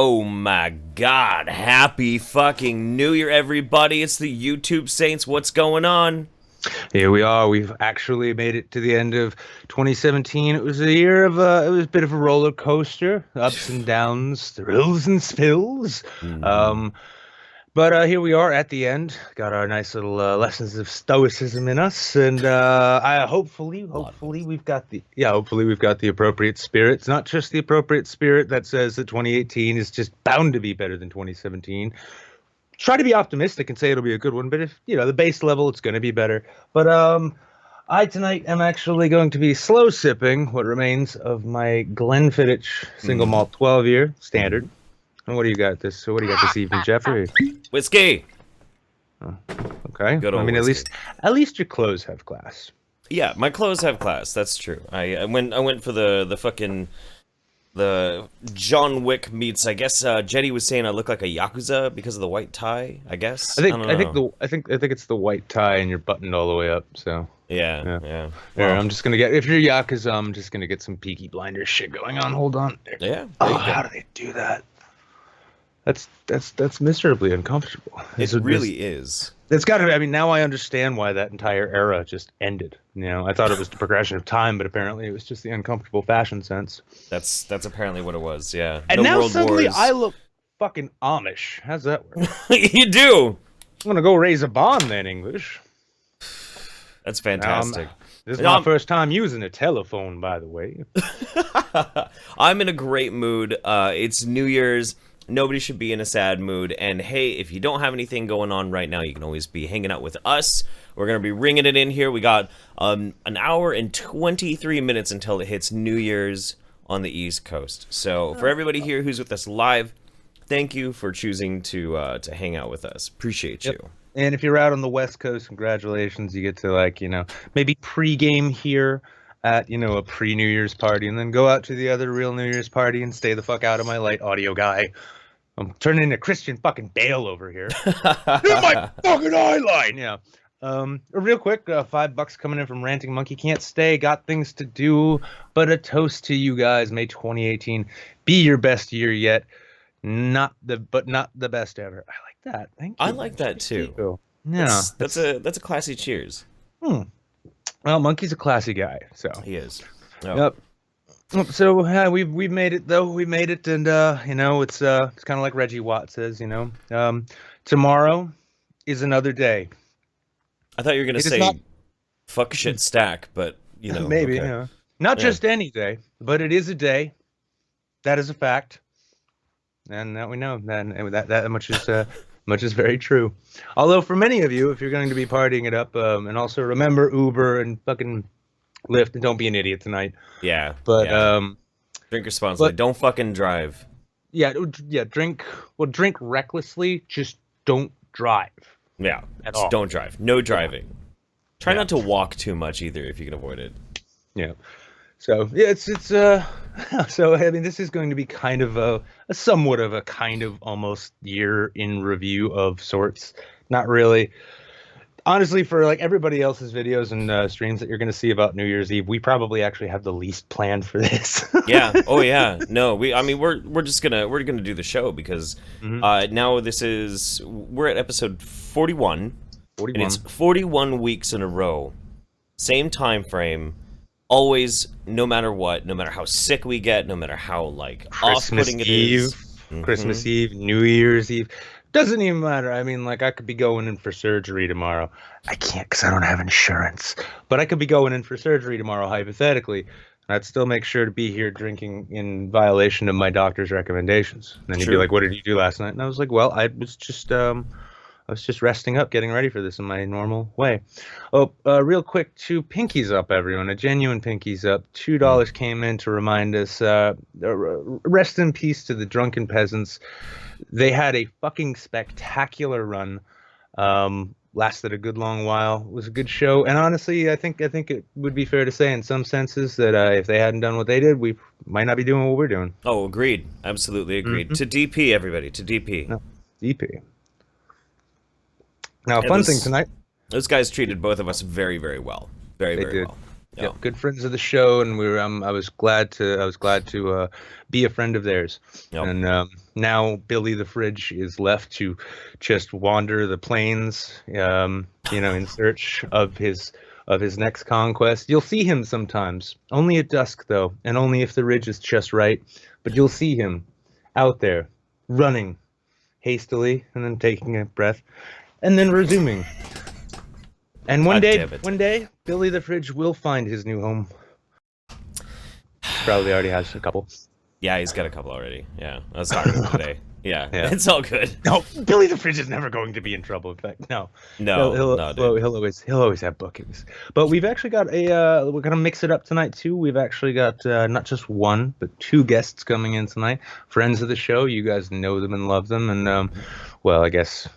Oh my god, happy fucking New Year, everybody. It's the YouTube Saints. What's going on? Here we are. We've actually made it to the end of 2017. It was a year of it was a bit of a roller coaster, ups and downs, thrills and spills. But here we are at the end. Got our nice little lessons of stoicism in us, and hopefully we've got the appropriate spirit. It's not just the appropriate spirit that says that 2018 is just bound to be better than 2017. Try to be optimistic and say it'll be a good one, but if the base level, it's going to be better. But I tonight am actually going to be slow sipping what remains of my Glenfiddich single malt 12-year standard. And what do you got this evening, Jeffrey? Whiskey. Oh, okay. Good old I mean, whiskey. at least your clothes have class. Yeah, my clothes have class. That's true. I went for the fucking John Wick meets. I guess Jetty was saying I look like a yakuza because of the white tie. I guess. I think it's the white tie and you're buttoned all the way up. So. Yeah. Here, Well, I'm just gonna get. If you're yakuza, I'm just gonna get some Peaky Blinders shit going on. Hold on. yeah. Oh, how do they do that? That's miserably uncomfortable. It really is. It's got to. I mean, now I understand why that entire era just ended. I thought it was the progression of time, but apparently it was just the uncomfortable fashion sense. That's apparently what it was. Yeah. And No now World suddenly Wars. I look fucking Amish. How's that work? You do. I'm gonna go raise a bond then, English. That's fantastic. This is my first time using a telephone, by the way. I'm in a great mood. It's New Year's. Nobody should be in a sad mood. And hey, if you don't have anything going on right now, you can always be hanging out with us. We're going to be ringing it in here. We got an hour and 23 minutes until it hits New Year's on the East Coast. So for everybody here who's with us live, thank you for choosing to hang out with us. Appreciate you. And if you're out on the West Coast, congratulations. You get to maybe pregame here at, a pre-New Year's party and then go out to the other real New Year's party and stay the fuck out of my light audio guy. I'm turning into Christian fucking Bale over here. In my fucking eye line. Yeah. Real quick, $5 coming in from Ranting Monkey. Can't stay, got things to do, but a toast to you guys. May 2018 be your best year yet. Not the best ever. I like that. Thank you. I like that too. Yeah. That's a classy cheers. Well, Monkey's a classy guy, so. He is. Oh. Yep. So we've made it though. We made it, and it's kind of like Reggie Watt says. Tomorrow is another day. I thought you were gonna say fuck shit stack, but maybe okay. Not just any day, but it is a day. That is a fact, and that we know that much is very true. Although for many of you, if you're going to be partying it up, and also remember Uber and fucking Lyft, and don't be an idiot tonight. Yeah. But drink responsibly. Don't fucking drive. Yeah. Drink recklessly. Just don't drive. Yeah. At Just all. don't drive. No driving. Try not to walk too much either if you can avoid it. Yeah. So yeah, it's so I mean this is going to be kind of a somewhat of a kind of almost year in review of sorts. Not really. Honestly, for like everybody else's videos and streams that you're going to see about New Year's Eve, we probably actually have the least planned for this. Yeah. Oh yeah. No, we're just gonna do the show because now we're at episode 41. And it's 41 weeks in a row, same time frame, always, no matter what, no matter how sick we get, no matter how off-putting it is. Christmas Eve, New Year's Eve. Doesn't even matter. I mean, I could be going in for surgery tomorrow. I can't because I don't have insurance. But I could be going in for surgery tomorrow, hypothetically. And I'd still make sure to be here drinking in violation of my doctor's recommendations. And then he'd be like, "What did you do last night?" And I was like, "Well, I was just resting up, getting ready for this in my normal way." Oh, real quick, 2 pinkies up, everyone. A genuine pinkies up. $2 came in to remind us. Rest in peace to the drunken peasants. They had a fucking spectacular run. Lasted a good long while. It was a good show, and honestly, I think it would be fair to say, in some senses, that if they hadn't done what they did, we might not be doing what we're doing. Oh, agreed. Absolutely agreed. To DP, everybody. To DP. No, DP. Now, fun thing tonight. Those guys treated both of us very, very well. Very, very well. Yeah. Good friends of the show, and I was glad to be a friend of theirs. Yep. And now Billy the Fridge is left to just wander the plains, in search of his next conquest. You'll see him sometimes, only at dusk though, and only if the ridge is just right. But you'll see him out there, running hastily, and then taking a breath, and then resuming. And one day, Billy the Fridge will find his new home. Probably already has a couple. Yeah, he's got a couple already. Yeah, I was talking to him today. Yeah, it's all good. No, Billy the Fridge is never going to be in trouble. In fact, no. He'll always have bookings. But we've actually got we're gonna mix it up tonight too. We've actually got not just one, but two guests coming in tonight. Friends of the show. You guys know them and love them. And well, I guess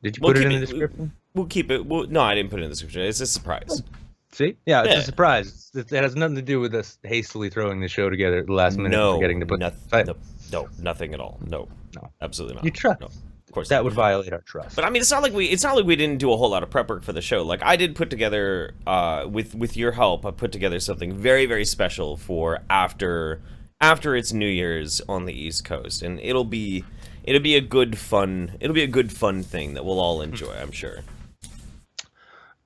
did you put it in the description? We'll keep it. No, I didn't put it in the description. It's a surprise. See? Yeah, it's a surprise. It has nothing to do with us hastily throwing the show together at the last minute and forgetting to put no, nothing at all. No, absolutely not. You trust? No, of course that would violate our trust. But I mean, it's not like we didn't do a whole lot of prep work for the show. Like I did put together, with your help, I put together something very, very special for after it's New Year's on the East Coast, and it'll be a good fun thing that we'll all enjoy, I'm sure.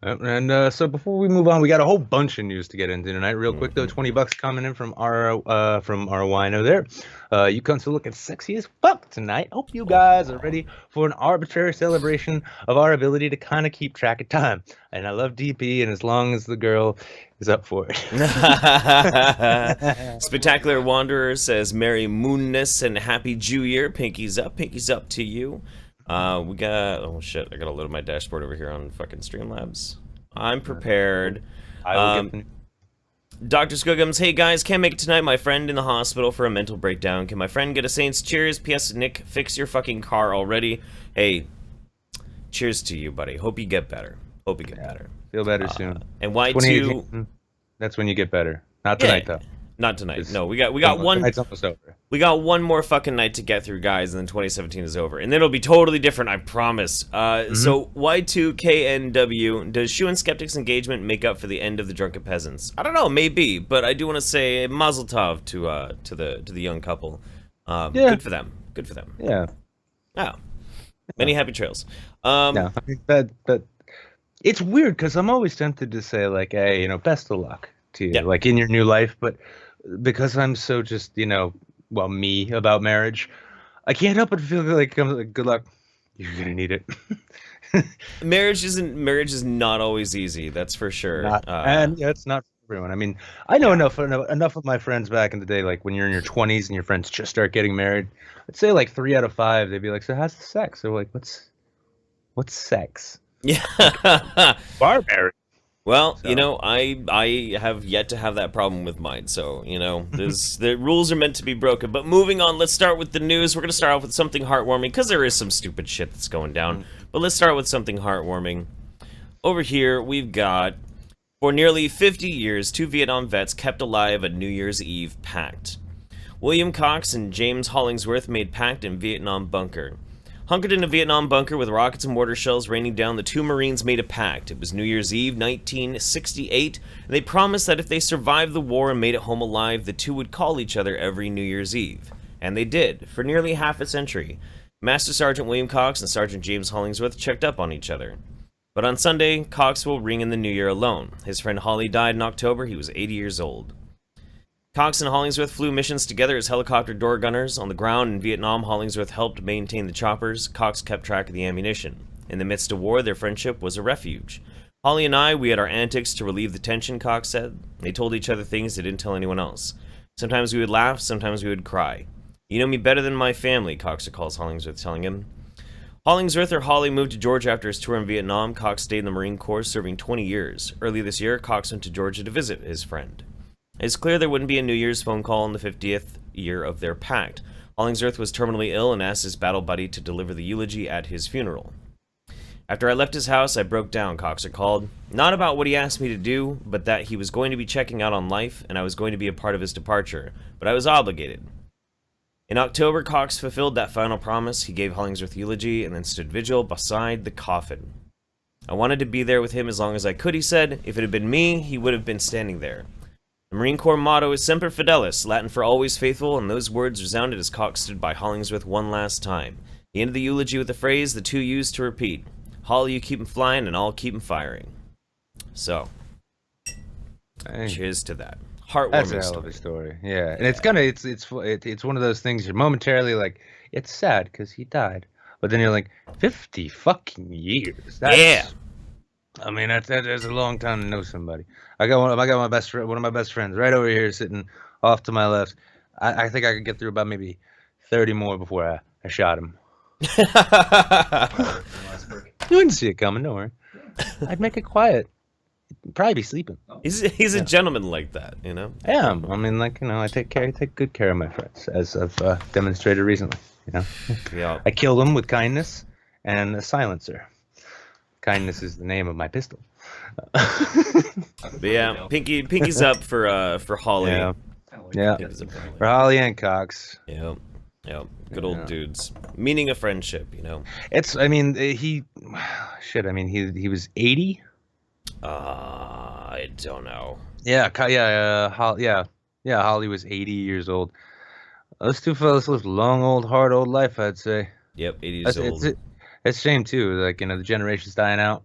And so before we move on, we got a whole bunch of news to get into tonight. Real quick though, $20 coming in from our wino there. You cunts are looking sexy as fuck tonight. Hope you guys are ready for an arbitrary celebration of our ability to kind of keep track of time. And I love DP, and as long as the girl is up for it. Spectacular Wanderer says Merry Moonness and Happy Jew Year. Pinkies up to you. We got, oh shit, I gotta load my dashboard over here on fucking Streamlabs. I'm prepared. Dr. Skoogums, hey guys, can't make it tonight. My friend in the hospital for a mental breakdown. Can my friend get a Saints cheers? P.S. Nick, fix your fucking car already. Hey, cheers to you, buddy. Hope you get better. Better. Feel better soon. And Y2, that's when you get better. Not tonight though. Not tonight. No, we got one. Tonight's almost over. We got one more fucking night to get through, guys, and then 2017 is over, and then it'll be totally different, I promise. So Y2KNW, does Shu and Skeptic's engagement make up for the end of the Drunken Peasants? I don't know, maybe, but I do want to say Mazel Tov to the young couple. Good for them. Yeah. Oh, many happy trails. No, I mean, that it's weird because I'm always tempted to say like, hey, best of luck to you, like in your new life, but because I'm so just, me about marriage, I can't help but feel like I'm like, good luck. You're gonna need it. Marriage is not always easy. That's for sure. And it's not for everyone. I mean, I know enough of my friends back in the day, like when you're in your 20s and your friends just start getting married. I'd say like 3 out of 5, they'd be like, so how's the sex? They're like, what's sex? Yeah. Barbarian. Well, I have yet to have that problem with mine, so, the rules are meant to be broken. But moving on, let's start with the news. We're going to start off with something heartwarming, because there is some stupid shit that's going down. But let's start with something heartwarming. Over here, we've got, for nearly 50 years, 2 Vietnam vets kept alive a New Year's Eve Pact. William Cox and James Hollingsworth made pact in Vietnam bunker. Hunkered in a Vietnam bunker with rockets and mortar shells raining down, the 2 Marines made a pact. It was New Year's Eve, 1968, and they promised that if they survived the war and made it home alive, the 2 would call each other every New Year's Eve. And they did, for nearly half a century. Master Sergeant William Cox and Sergeant James Hollingsworth checked up on each other. But on Sunday, Cox will ring in the new year alone. His friend Holly died in October. He was 80 years old. Cox and Hollingsworth flew missions together as helicopter door gunners. On the ground in Vietnam, Hollingsworth helped maintain the choppers. Cox kept track of the ammunition. In the midst of war, their friendship was a refuge. Holly and I, we had our antics to relieve the tension, Cox said. They told each other things they didn't tell anyone else. Sometimes we would laugh, sometimes we would cry. You know me better than my family, Cox recalls Hollingsworth telling him. Hollingsworth, or Holly, moved to Georgia after his tour in Vietnam. Cox stayed in the Marine Corps, serving 20 years. Early this year, Cox went to Georgia to visit his friend. It's clear there wouldn't be a New Year's phone call in the 50th year of their pact. Hollingsworth was terminally ill and asked his battle buddy to deliver the eulogy at his funeral. After I left his house, I broke down, Cox recalled. Not about what he asked me to do, but that he was going to be checking out on life, and I was going to be a part of his departure. But I was obligated. In October, Cox fulfilled that final promise. He gave Hollingsworth eulogy and then stood vigil beside the coffin. I wanted to be there with him as long as I could, he said. If it had been me, he would have been standing there. The Marine Corps motto is Semper Fidelis, Latin for always faithful, and those words resounded as Cox stood by Hollingsworth one last time. He ended the eulogy with the phrase the two used to repeat, Holly, you keep 'em flying, and I'll keep 'em firing. So, cheers to that. Heartwarming That's a hell of a story. Yeah, and it's one of those things you're momentarily like, it's sad because he died, but then you're like, 50 fucking years. That's, I mean, that's a long time to know somebody. I got one of my best friends right over here sitting off to my left. I think I could get through about maybe 30 more before I shot him. You wouldn't see it coming, don't worry. I'd make it quiet. He'd probably be sleeping. He's a gentleman like that, you know? I am. I mean, like, you know, I take good care of my friends, as I've demonstrated recently, you know? Yeah. I kill them with kindness and a silencer. Kindness is the name of my pistol. But yeah, Pinky's up for Holly. Yeah. Yeah. For Holly and Cox. Yeah. Yeah. Good old dudes. Meaning of friendship, you know? I mean, he was 80? I don't know. Yeah, Holly was 80 years old. Those two fellas lived long, old, hard, old life, I'd say. Yep, 80 years old. It's a shame too. Like, you know, the generation's dying out.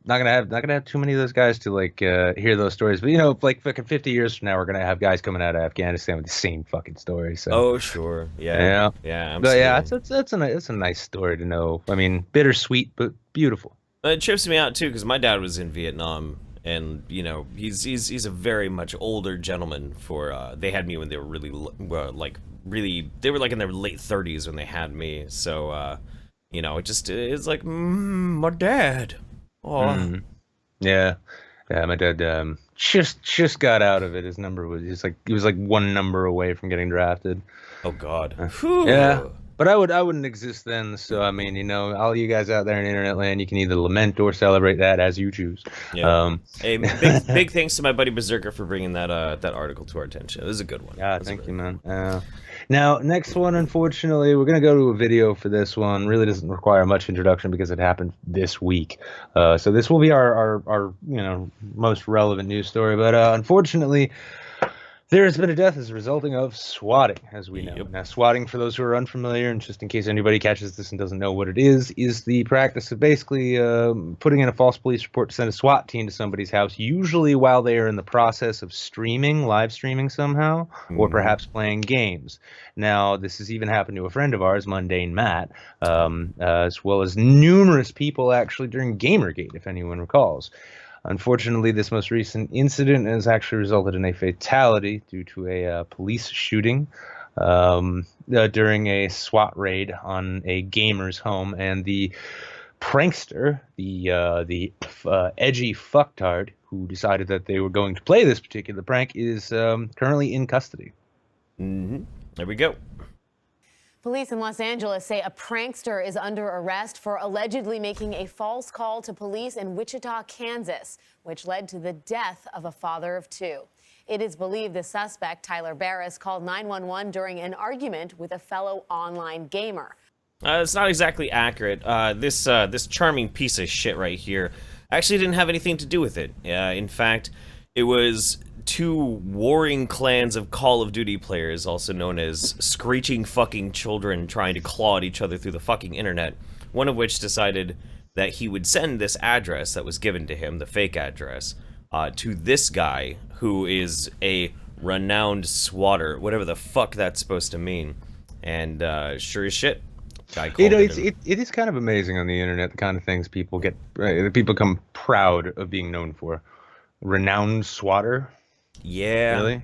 Not gonna have too many of those guys to like hear those stories. But you know, like fucking 50 years from now, we're gonna have guys coming out of Afghanistan with the same fucking story. So. Oh sure, yeah. But yeah, it's a nice story to know. I mean, bittersweet but beautiful. It trips me out too because my dad was in Vietnam, and you know he's a very much older gentleman. They had me when they were really they were like in their late 30s when they had me. So you know, it's like my dad. Oh. Yeah, my dad just got out of it. His number was he was like one number away from getting drafted. Oh God. Yeah. But I wouldn't exist then, so I mean, you know, all you guys out there in internet land, you can either lament or celebrate that as you choose. Yeah. Hey, big thanks to my buddy Berserker for bringing that article to our attention. It was a good one. Yeah, thank you, man. Now, next one, unfortunately, we're gonna go to a video for this one. Really doesn't require much introduction because it happened this week. So this will be our you know, most relevant news story. But unfortunately, there has been a death as a resulting of swatting, as we know. Yep. Now, swatting, for those who are unfamiliar, and just in case anybody catches this and doesn't know what it is the practice of basically putting in a false police report to send a SWAT team to somebody's house, usually while they are in the process of live streaming somehow, or perhaps playing games. Now, this has even happened to a friend of ours, Mundane Matt, as well as numerous people actually during Gamergate, if anyone recalls. Unfortunately, this most recent incident has actually resulted in a fatality due to a police shooting during a SWAT raid on a gamer's home, and the prankster, the edgy fucktard who decided that they were going to play this particular prank, is currently in custody. There we go. Police in Los Angeles say a prankster is under arrest for allegedly making a false call to police in Wichita, Kansas, which led to the death of a father of two. It is believed the suspect, Tyler Barris, called 911 during an argument with a fellow online gamer. It's not exactly accurate. This charming piece of shit right here actually didn't have anything to do with it. In fact, it was two warring clans of Call of Duty players, also known as screeching fucking children, trying to claw at each other through the fucking internet, one of which decided that he would send this address that was given to him, the fake address, to this guy who is a renowned swatter, whatever the fuck that's supposed to mean. And sure as shit, guy called it is kind of amazing on the internet, the kind of things people get, people become proud of being known for. Renowned swatter. Yeah. Really?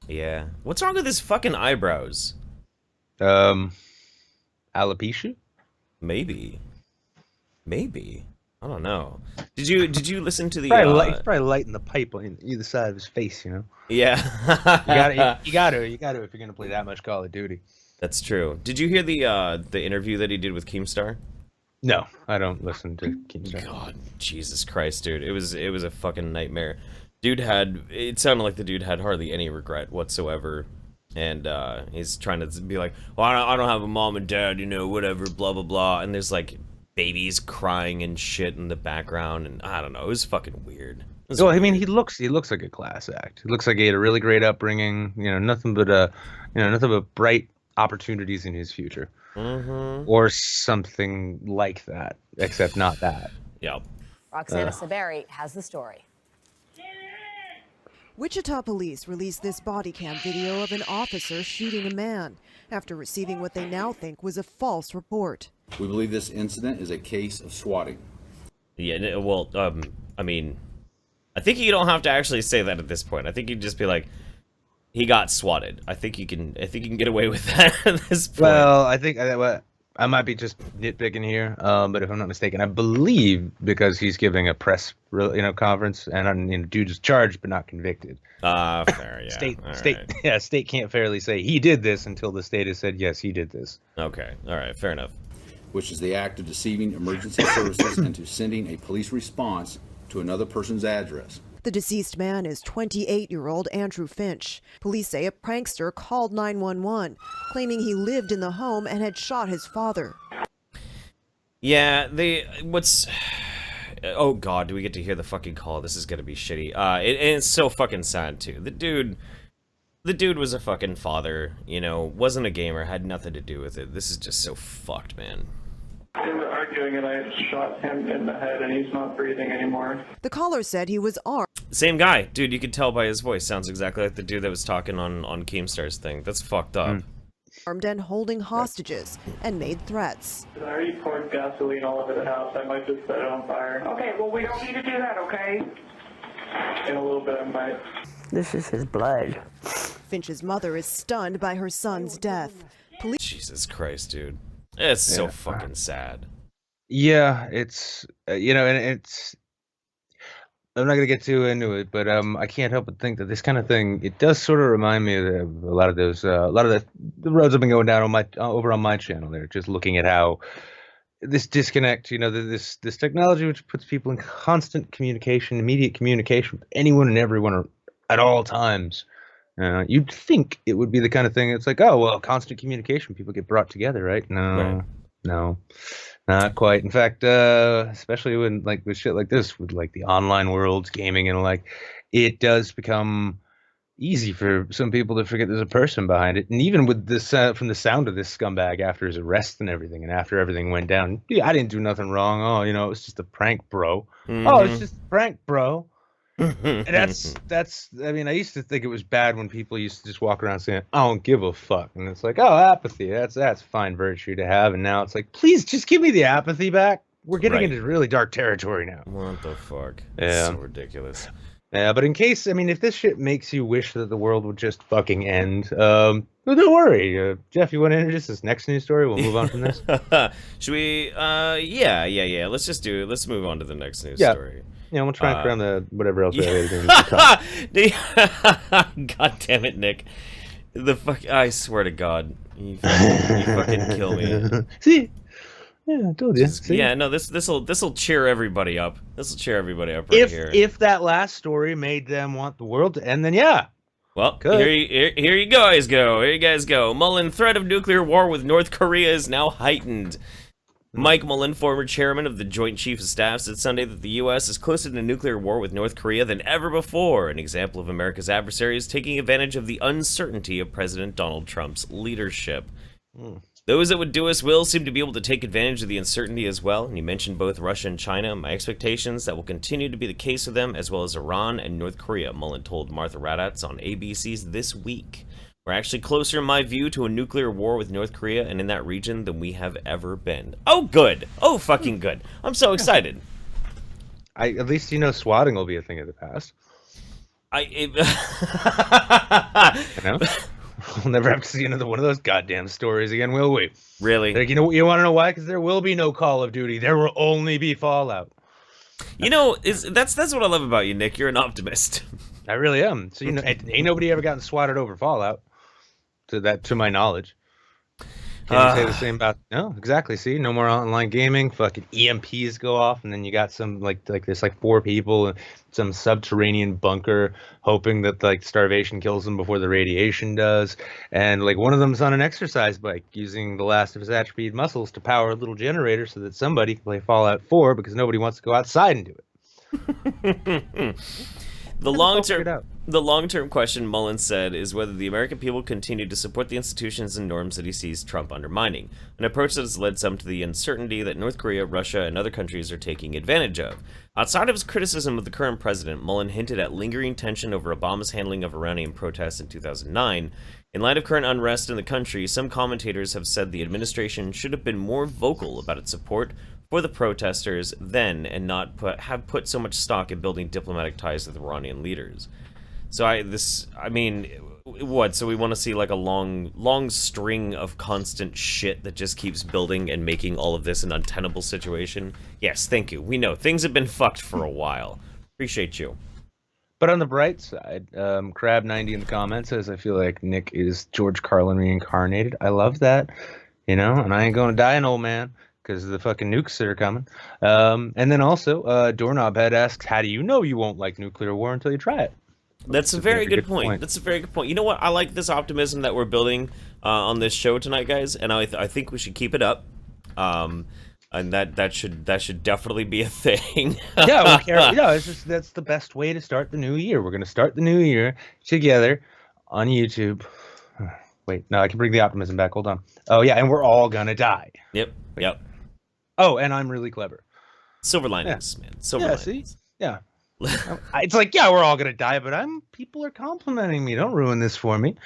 Yeah. What's wrong with his fucking eyebrows? Alopecia? Maybe. I don't know. Did you listen to the? He's probably lighting the pipe on either side of his face, you know. Yeah. you gotta if you're gonna play that much Call of Duty. That's true. Did you hear the interview that he did with Keemstar? No, I don't listen to Keemstar. God, Jesus Christ, dude. It was a fucking nightmare. It sounded like the dude had hardly any regret whatsoever. And he's trying to be like, well, I don't have a mom and dad, you know, whatever, blah, blah, blah. And there's like babies crying and shit in the background, and I don't know, it was fucking weird. Well, I mean, he looks like a class act. He looks like he had a really great upbringing. Nothing but bright opportunities in his future, or something like that. Except not that. Yep. Roxana Saberi has the story. Wichita police released this body cam video of an officer shooting a man after receiving what they now think was a false report. We believe this incident is a case of swatting. Yeah, well, I mean, I think you don't have to actually say that at this point. I think you'd just be like, he got swatted. I think you can get away with that at this point. Well, I think I might be just nitpicking here, but if I'm not mistaken, I believe because he's giving a press, conference, and dude is charged but not convicted. Fair, yeah. State can't fairly say he did this until the state has said yes, he did this. Okay, all right, fair enough. Which is the act of deceiving emergency services into sending a police response to another person's address. The deceased man is 28-year-old Andrew Finch. Police say a prankster called 911, claiming he lived in the home and had shot his father. Yeah, oh god, do we get to hear the fucking call? This is gonna be shitty. And it's so fucking sad too. The dude was a fucking father, wasn't a gamer, had nothing to do with it. This is just so fucked, man. They were arguing and I shot him in the head and he's not breathing anymore. The caller said he was armed. Same guy. Dude, you could tell by his voice. Sounds exactly like the dude that was talking on Keemstar's thing. That's fucked up. Armed and holding hostages and made threats. I already poured gasoline all over the house. I might just set it on fire. Okay, well, we don't need to do that, okay? In a little bit, I might. This is his blood. Finch's mother is stunned by her son's death. Jesus Christ, dude. It's so fucking sad. Yeah, it's and it's. I'm not gonna get too into it, but I can't help but think that this kind of thing, it does sort of remind me of a lot of those, a lot of the roads I've been going down on over on my channel. There, just looking at how this disconnect, this technology which puts people in constant communication, immediate communication with anyone and everyone at all times. You'd think it would be the kind of thing. It's like, oh well, constant communication, people get brought together, right? No, not quite. In fact, especially when with shit like this, with the online worlds, gaming, and it does become easy for some people to forget there's a person behind it. And even with this, from the sound of this scumbag after his arrest and everything, and after everything went down, I didn't do nothing wrong. Oh, it was just a prank, bro. Oh, it's just a prank, bro. And that's I mean, I used to think it was bad when people used to just walk around saying, I don't give a fuck. And it's like, oh, apathy, that's fine virtue to have. And now it's like, please just give me the apathy back. We're getting into really dark territory now. What the fuck? Yeah. It's so ridiculous. Yeah, but in case, if this shit makes you wish that the world would just fucking end, well, don't worry. Jeff, you want to introduce this next news story? We'll move on from this. Should we? Yeah. Let's move on to the next news story. Yeah, we'll try and cram the whatever else we're doing. God damn it, Nick. I swear to God. You fucking kill me. See? Yeah, I told you. See? Yeah, no, this'll cheer everybody up. This'll cheer everybody up right here. If that last story made them want the world to end, then yeah. Well, here you guys go. Mullen, threat of nuclear war with North Korea is now heightened. Mike Mullen, former chairman of the Joint Chiefs of Staff, said Sunday that the U.S. is closer to nuclear war with North Korea than ever before, an example of America's adversaries taking advantage of the uncertainty of President Donald Trump's leadership. Those that would do us will seem to be able to take advantage of the uncertainty as well, and he mentioned both Russia and China. My expectations that will continue to be the case with them, as well as Iran and North Korea, Mullen told Martha Raddatz on ABC's This Week. We're actually closer, in my view, to a nuclear war with North Korea and in that region than we have ever been. Oh, good. Oh, fucking good. I'm so excited. At least swatting will be a thing of the past. We'll never have to see another one of those goddamn stories again, will we? Really? You want to know why? Because there will be no Call of Duty. There will only be Fallout. That's what I love about you, Nick. You're an optimist. I really am. So ain't nobody ever gotten swatted over Fallout. To my knowledge. Can you say the same about? No, exactly. See, no more online gaming. Fucking EMPs go off, and then you got some like there's like 4 people in some subterranean bunker, hoping that like starvation kills them before the radiation does. And like one of them's on an exercise bike, using the last of his atrophied muscles to power a little generator so that somebody can play Fallout 4 because nobody wants to go outside and do it. The long-term question, Mullen said, is whether the American people continue to support the institutions and norms that he sees Trump undermining, an approach that has led some to the uncertainty that North Korea, Russia, and other countries are taking advantage of. Outside of his criticism of the current president, Mullen hinted at lingering tension over Obama's handling of Iranian protests in 2009. In light of current unrest in the country, some commentators have said the administration should have been more vocal about its support for the protesters then, and not have put so much stock in building diplomatic ties with Iranian leaders. So I mean, what? So we want to see like a long string of constant shit that just keeps building and making all of this an untenable situation? Yes, thank you. We know things have been fucked for a while. Appreciate you. But on the bright side, Crab90 in the comments says, I feel like Nick is George Carlin reincarnated. I love that, you know, and I ain't gonna die an old man because of the fucking nukes that are coming. And then also, Doorknob Head asks, how do you know you won't like nuclear war until you try it? That's a very good point. That's a very good point. You know what? I like this optimism that we're building on this show tonight, guys, and I think we should keep it up. And that should definitely be a thing. Yeah, it's just that's the best way to start the new year. We're gonna start the new year together on YouTube. Wait, no, I can bring the optimism back. Hold on. Oh yeah, and we're all gonna die. Yep. Oh, and I'm really clever. Silver linings, man. Silver linings. See? Yeah. It's like, yeah, we're all gonna die, but people are complimenting me. Don't ruin this for me.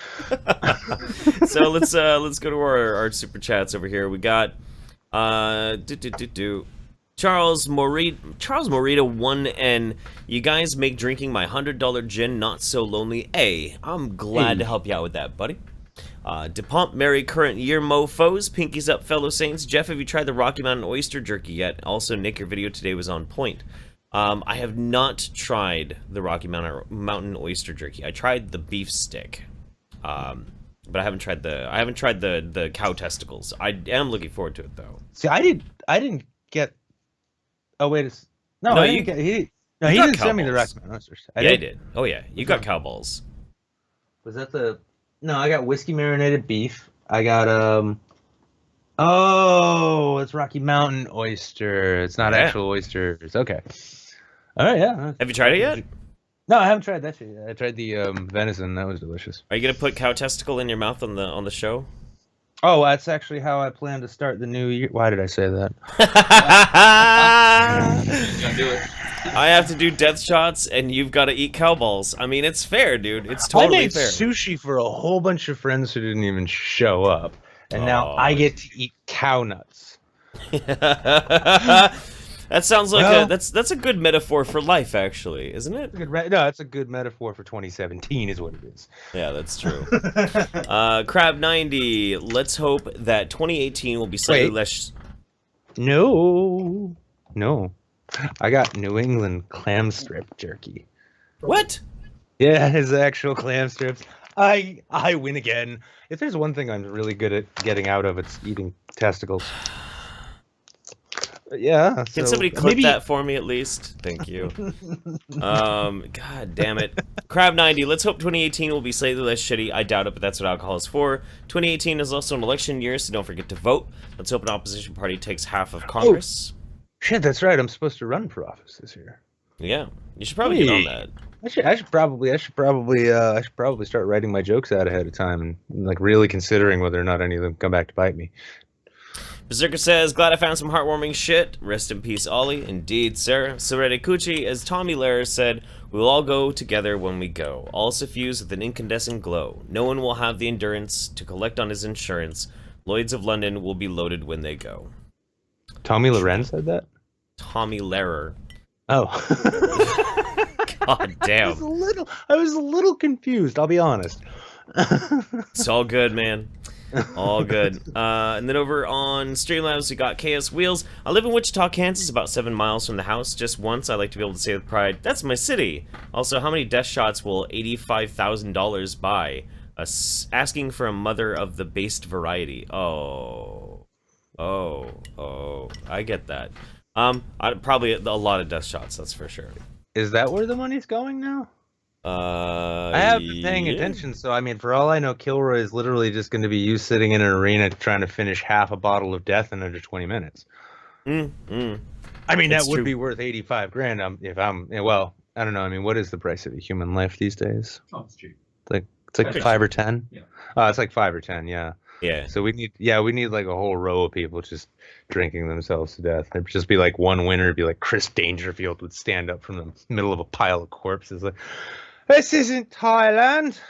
So let's go to our super chats over here. We got Charles Morita 1N. You guys make drinking my $100 gin not so lonely. I'm glad to help you out with that, buddy. DePomp, Merry Current Year mofos. Pinkies up, fellow saints. Jeff, have you tried the Rocky Mountain oyster jerky yet? Also, Nick, your video today was on point. I have not tried the Rocky Mountain oyster jerky. I tried the beef stick, but I haven't tried the cow testicles. I am looking forward to it though. See, I didn't get. Oh wait, no, I didn't get. He didn't send me the Rocky Mountain oysters. I did. Oh yeah, you got cow balls. Was that the? No, I got whiskey marinated beef. I got Oh, it's Rocky Mountain oyster. It's not actual oysters. Okay. All right, yeah. Have you tried it yet? No, I haven't tried that shit yet. I tried the venison. That was delicious. Are you gonna put cow testicle in your mouth on the show? Oh, that's actually how I plan to start the new year. Why did I say that? Gonna do it. I have to do death shots, and you've got to eat cow balls. I mean, it's fair, dude. It's totally fair. I made sushi for a whole bunch of friends who didn't even show up, and now I get to eat cow nuts. That sounds like that's a good metaphor for life, actually, isn't it? No, it's a good metaphor for 2017, is what it is. Yeah, that's true. Crab90, let's hope that 2018 will be slightly less. No. I got New England clam strip jerky. What? Yeah, it's actual clam strips. I win again. If there's one thing I'm really good at getting out of, it's eating testicles. Yeah. Can somebody clip that for me at least? Thank you. God damn it. Crab90, let's hope 2018 will be slightly less shitty. I doubt it, but that's what alcohol is for. 2018 is also an election year, so don't forget to vote. Let's hope an opposition party takes half of Congress. Shit, that's right. I'm supposed to run for office this year. Yeah, you should probably get on that. I should probably start writing my jokes out ahead of time and like really considering whether or not any of them come back to bite me. Berserker says, glad I found some heartwarming shit. Rest in peace, Ollie. Indeed, sir. Sorete Kuchi, as Tommy Lehrer said, we will all go together when we go, all suffused with an incandescent glow. No one will have the endurance to collect on his insurance. Lloyds of London will be loaded when they go. Tommy Loren said that? Tommy Lehrer. Oh. God damn. I was a little confused, I'll be honest. It's all good, man. All good. And then over on Streamlabs, we got KS Wheels. I live in Wichita, Kansas, about 7 miles from the house. Just once, I like to be able to say with pride, that's my city. Also, how many death shots will $85,000 buy? Asking for a mother of the based variety. Oh, I get that. Probably a lot of death shots, that's for sure. Is that where the money's going now? I I haven't been paying attention, so I mean, for all I know, Kilroy is literally just going to be you sitting in an arena trying to finish half a bottle of death in under 20 minutes. I mean, It's that would true. be worth 85 grand. Well, I don't know. I mean, what is the price of a human life these days? Oh, it's cheap. It's like 5 or 10. Yeah. It's like 5 or 10. Yeah. Yeah. So we need like a whole row of people just drinking themselves to death. There'd just be like one winner. It'd be like Chris Dangerfield would stand up from the middle of a pile of corpses, like, "This isn't Thailand."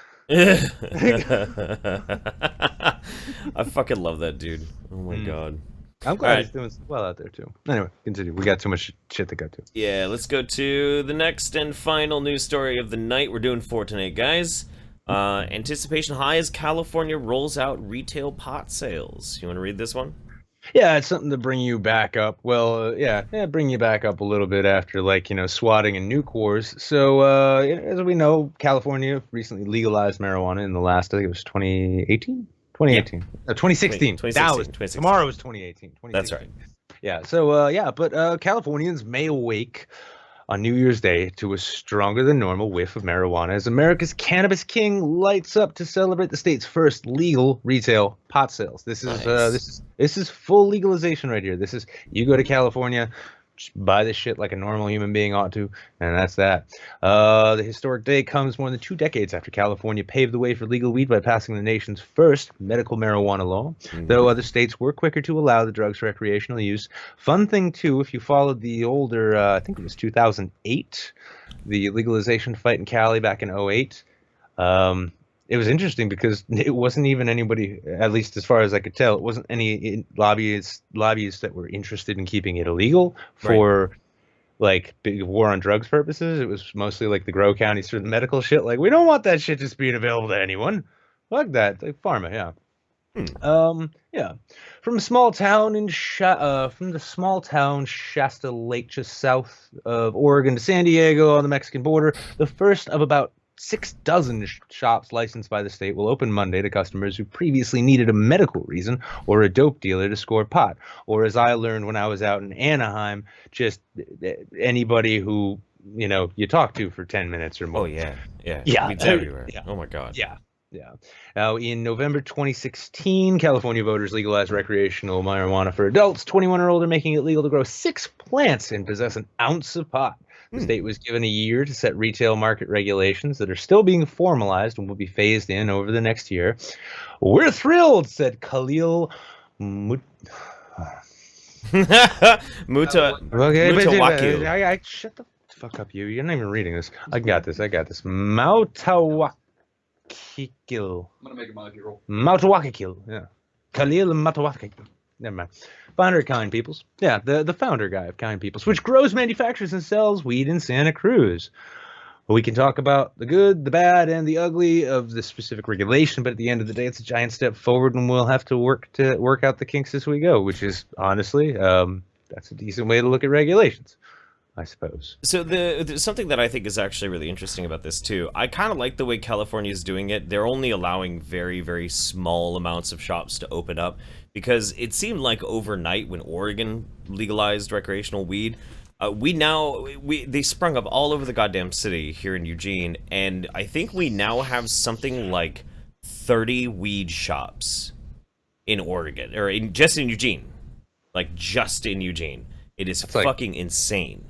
I fucking love that dude. Oh my god. I'm glad Alright. he's doing well out there too. Anyway, continue. We got too much shit to go to. Yeah, let's go to the next and final news story of the night. We're doing 4 tonight, guys. Anticipation high as California rolls out retail pot sales. You want to read this one? Yeah, it's something to bring you back up. Well, bring you back up a little bit after, like, swatting and nuke wars. So, as we know, California recently legalized marijuana in the last, I think it was 2018? 2018. No, 2016. 2016. Tomorrow was 2018. That's right. Yeah, so, but Californians may awake on New Year's Day to a stronger than normal whiff of marijuana as America's cannabis king lights up to celebrate the state's first legal retail pot sales. This is Nice. this is full legalization right here. This is, you go to California, just buy this shit like a normal human being ought to, and that's that. The historic day comes more than 2 decades after California paved the way for legal weed by passing the nation's first medical marijuana law, though other states were quicker to allow the drugs for recreational use. Fun thing, too, if you followed the older, I think it was 2008, the legalization fight in Cali back in 2008, it was interesting because it wasn't even anybody, at least as far as I could tell, it wasn't any lobbyists that were interested in keeping it illegal for like big war on drugs purposes. It was mostly like the grow counties for the medical shit. Like, we don't want that shit just being available to anyone. Fuck that. Like pharma, yeah. From a small town in from the small town Shasta Lake, just south of Oregon, to San Diego on the Mexican border, the first of about 6 dozen shops licensed by the state will open Monday to customers who previously needed a medical reason or a dope dealer to score pot. Or, as I learned when I was out in Anaheim, just anybody who, you talk to for 10 minutes or more. Oh, yeah. Yeah. Weeds everywhere. Yeah. Oh, my God. Yeah. Now, in November 2016, California voters legalized recreational marijuana for adults 21 or older, making it legal to grow 6 plants and possess an ounce of pot. The state was given a year to set retail market regulations that are still being formalized and will be phased in over the next year. "We're thrilled," said Khalil Mutawakil. Shut the fuck up, you. You're not even reading this. I got this. Mautawakil. I'm gonna make a monkey roll. Matawakil. Yeah. Khalil Matawakil. Never mind. Founder of Kind Peoples. Yeah, the founder guy of Kind Peoples, which grows, manufactures, and sells weed in Santa Cruz. We can talk about the good, the bad, and the ugly of the specific regulation, but at the end of the day, it's a giant step forward, and we'll have to work out the kinks as we go, which is, honestly, that's a decent way to look at regulations, I suppose. So there's something that I think is actually really interesting about this too. I kind of like the way California is doing it. They're only allowing very, very small amounts of shops to open up, because it seemed like overnight when Oregon legalized recreational weed, they sprung up all over the goddamn city here in Eugene, and I think we now have something like 30 weed shops in Oregon, or just in Eugene. Like, just in Eugene. It is fucking insane.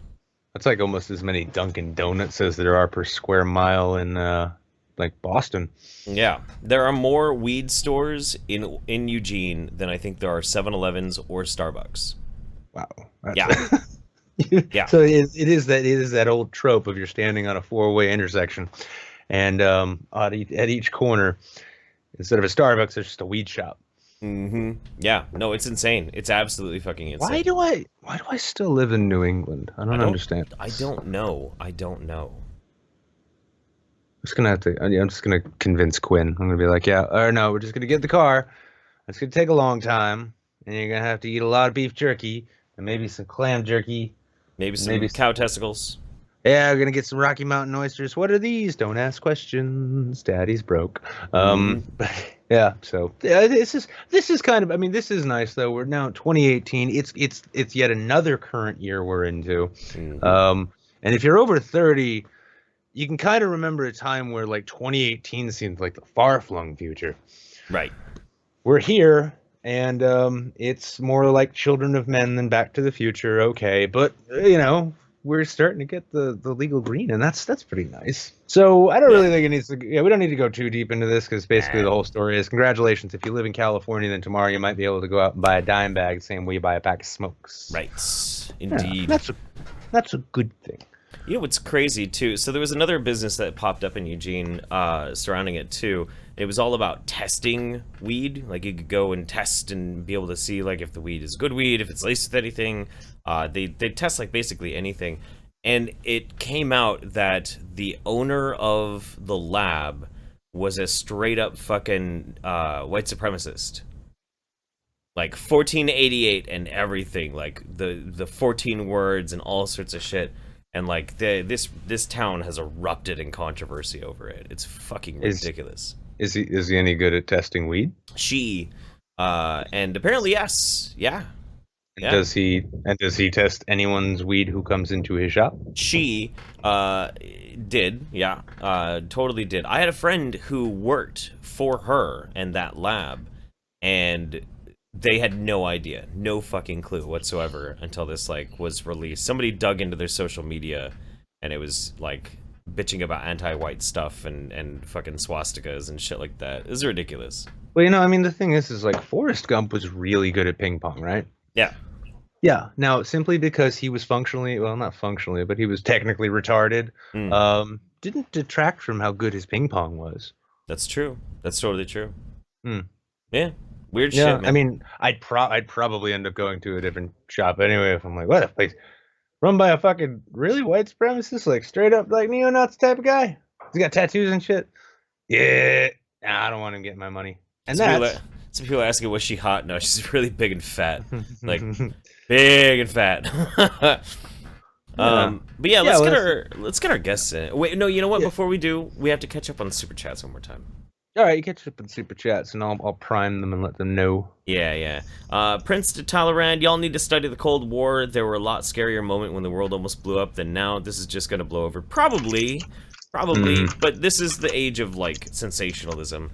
That's like almost as many Dunkin' Donuts as there are per square mile in like Boston. Yeah, there are more weed stores in Eugene than I think there are 7-Elevens or Starbucks. Wow. Yeah. Yeah. So it is that old trope of you're standing on a 4-way intersection, and at each corner, instead of a Starbucks, there's just a weed shop. Mm-hmm. Yeah. No, it's insane. It's absolutely fucking insane. Why do I still live in New England? I don't understand. I don't know. I'm just gonna convince Quinn. I'm gonna be like, yeah, or no, we're just gonna get in the car. It's gonna take a long time, and you're gonna have to eat a lot of beef jerky and maybe some clam jerky, maybe some cow testicles. Yeah, we're gonna get some Rocky Mountain oysters. What are these? Don't ask questions. Daddy's broke. But yeah. So yeah, this is kind of. I mean, this is nice though. We're now 2018. It's yet another current year we're into. And if you're over 30, you can kind of remember a time where like 2018 seemed like the far-flung future. Right. We're here, and it's more like Children of Men than Back to the Future. Okay, but you know. We're starting to get the legal green, and that's pretty nice. So I don't really think it needs to. Yeah, we don't need to go too deep into this because basically the whole story is congratulations. If you live in California, then tomorrow you might be able to go out and buy a dime bag, the same way you buy a pack of smokes. Right. Indeed. Yeah, that's a good thing. You know what's crazy too? So there was another business that popped up in Eugene surrounding it too. It was all about testing weed. Like you could go and test and be able to see like if the weed is good weed, if it's laced with anything. They test like basically anything. And it came out that the owner of the lab was a straight up fucking white supremacist. Like 1488 and everything, like the 14 words and all sorts of shit. And like this town has erupted in controversy over it. It's fucking ridiculous. Is he any good at testing weed? She, and apparently yes, yeah. Yeah. Does he test anyone's weed who comes into his shop? She did, yeah, totally did. I had a friend who worked for her in that lab, and they had no idea, no fucking clue whatsoever until this like was released. Somebody dug into their social media, and it was like bitching about anti-white stuff and fucking swastikas and shit like that. It was ridiculous. Well, you know, I mean, the thing is like Forrest Gump was really good at ping pong, right? Yeah. Yeah. Now, simply because he was functionally, well, not functionally, but he was technically retarded, didn't detract from how good his ping pong was. That's true. That's totally true. Yeah. Weird yeah, shit, man. I mean, I'd probably end up going to a different shop anyway if I'm like, what a place run by a fucking really white supremacist, like straight up like neo-Nazi type of guy. He's got tattoos and shit. Yeah. Nah, I don't want him getting my money. And some people are asking, was she hot? No, she's really big and fat. Like, big and fat. But yeah, let's get our guests in. Wait, no, you know what? Yeah. Before we do, we have to catch up on the super chats one more time. All right, you catch up on super chats, and I'll prime them and let them know. Yeah. Prince to Talleyrand, y'all need to study the Cold War. There were a lot scarier moment when the world almost blew up than now. This is just gonna blow over. Probably. But this is the age of like sensationalism.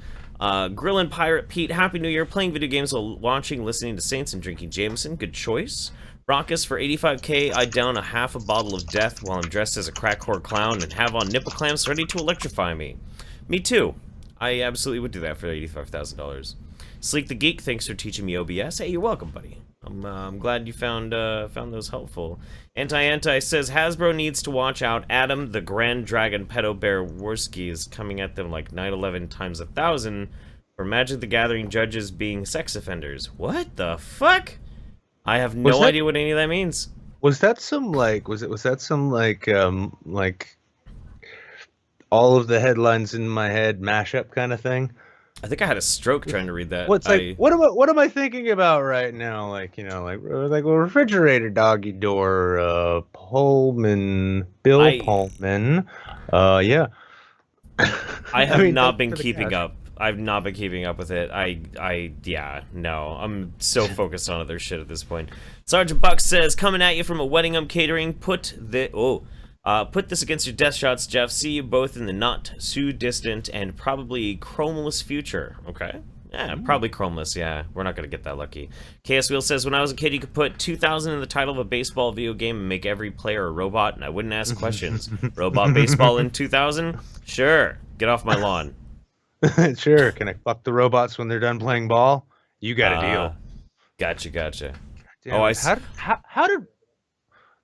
Grill and Pirate Pete, Happy New Year. Playing video games while watching, listening to Saints, and drinking Jameson. Good choice. Raucus, for 85k, I down a half a bottle of death while I'm dressed as a crack whore clown and have on nipple clamps ready to electrify me. Me too. I absolutely would do that for $85,000. Sleek the Geek, thanks for teaching me OBS. Hey, you're welcome, buddy. I'm glad you found those helpful. Anti says Hasbro needs to watch out. Adam, the Grand Dragon Pedo Bear Worski is coming at them like 9/11 times 1,000 for Magic the Gathering judges being sex offenders. What the fuck? I have no idea what any of that means. Was that some like was that some like all of the headlines in my head mashup kind of thing? I think I had a stroke trying to read that. What am I thinking about right now? Like, you know, like a refrigerator doggy door, Pullman, Pullman. Yeah. I have not been keeping up. I've not been keeping up with it. No. I'm so focused on other shit at this point. Sergeant Buck says, coming at you from a wedding I'm catering. Put this against your death shots, Jeff. See you both in the not too distant and probably chromeless future. Okay. Yeah, probably chromeless. Yeah, we're not going to get that lucky. KS Wheel says, when I was a kid, you could put 2000 in the title of a baseball video game and make every player a robot, and I wouldn't ask questions. Robot baseball in 2000? Sure. Get off my lawn. Sure. Can I fuck the robots when they're done playing ball? You got a deal. Gotcha. Damn, how did...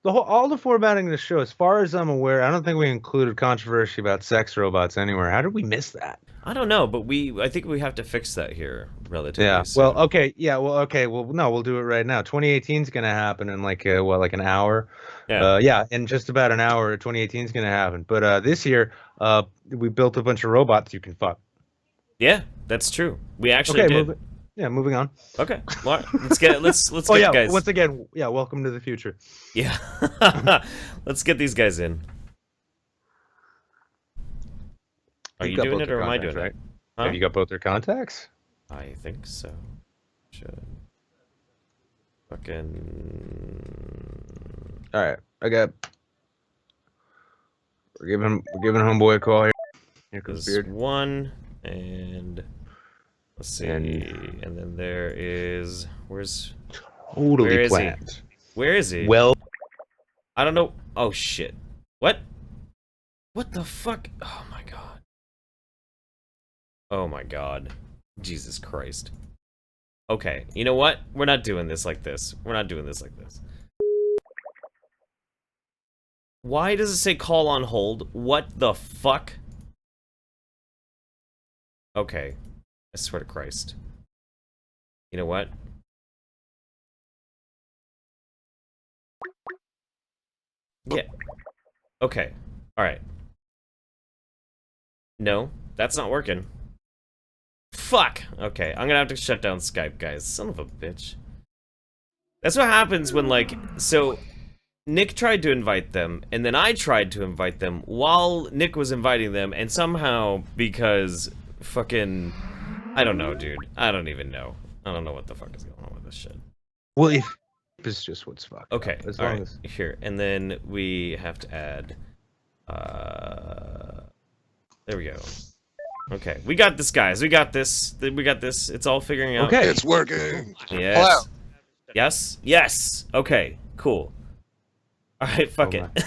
all the formatting of the show, as far as I'm aware, I don't think we included controversy about sex robots anywhere. How did we miss that? I don't know, but I think we have to fix that here relatively soon. Soon. Well, okay. Yeah, well, okay. Well, no, we'll do it right now. 2018 is going to happen in like an hour? Yeah. In just about an hour, 2018 is going to happen. But this year, we built a bunch of robots you can fuck. Yeah, that's true. We actually did. Moving on. Okay, well, let's get guys. Once again, welcome to the future. Yeah, let's get these guys in. Are you got doing both it or their am I contacts, doing right? it? Huh? Have you got both their contacts? I think so. Should. Fucking. All right, we're giving homeboy a call here. Here comes There's Beard. one, and let's see, and then there is where Totally is he? planned. Where is he? Well, I don't know. Oh shit! What? What the fuck? Oh my god! Oh my god! Jesus Christ! Okay, you know what? We're not doing this like this. We're not doing this like this. Why does it say call on hold? What the fuck? Okay. I swear to Christ. You know what? Yeah. Okay. Alright. No, that's not working. Fuck! Okay, I'm gonna have to shut down Skype, guys. Son of a bitch. That's what happens when, like, so Nick tried to invite them, and then I tried to invite them while Nick was inviting them, and somehow, because fucking, I don't know, dude. I don't even know. I don't know what the fuck is going on with this shit. well, if it's just what's fucked. Okay, As all long right, as here, and then we have to add, there we go. Okay, we got this, guys. We got this. We got this. It's all figuring out. okay, It's working. Yes. Hello. Yes. Yes. Okay. Cool. All right. Fuck Oh it.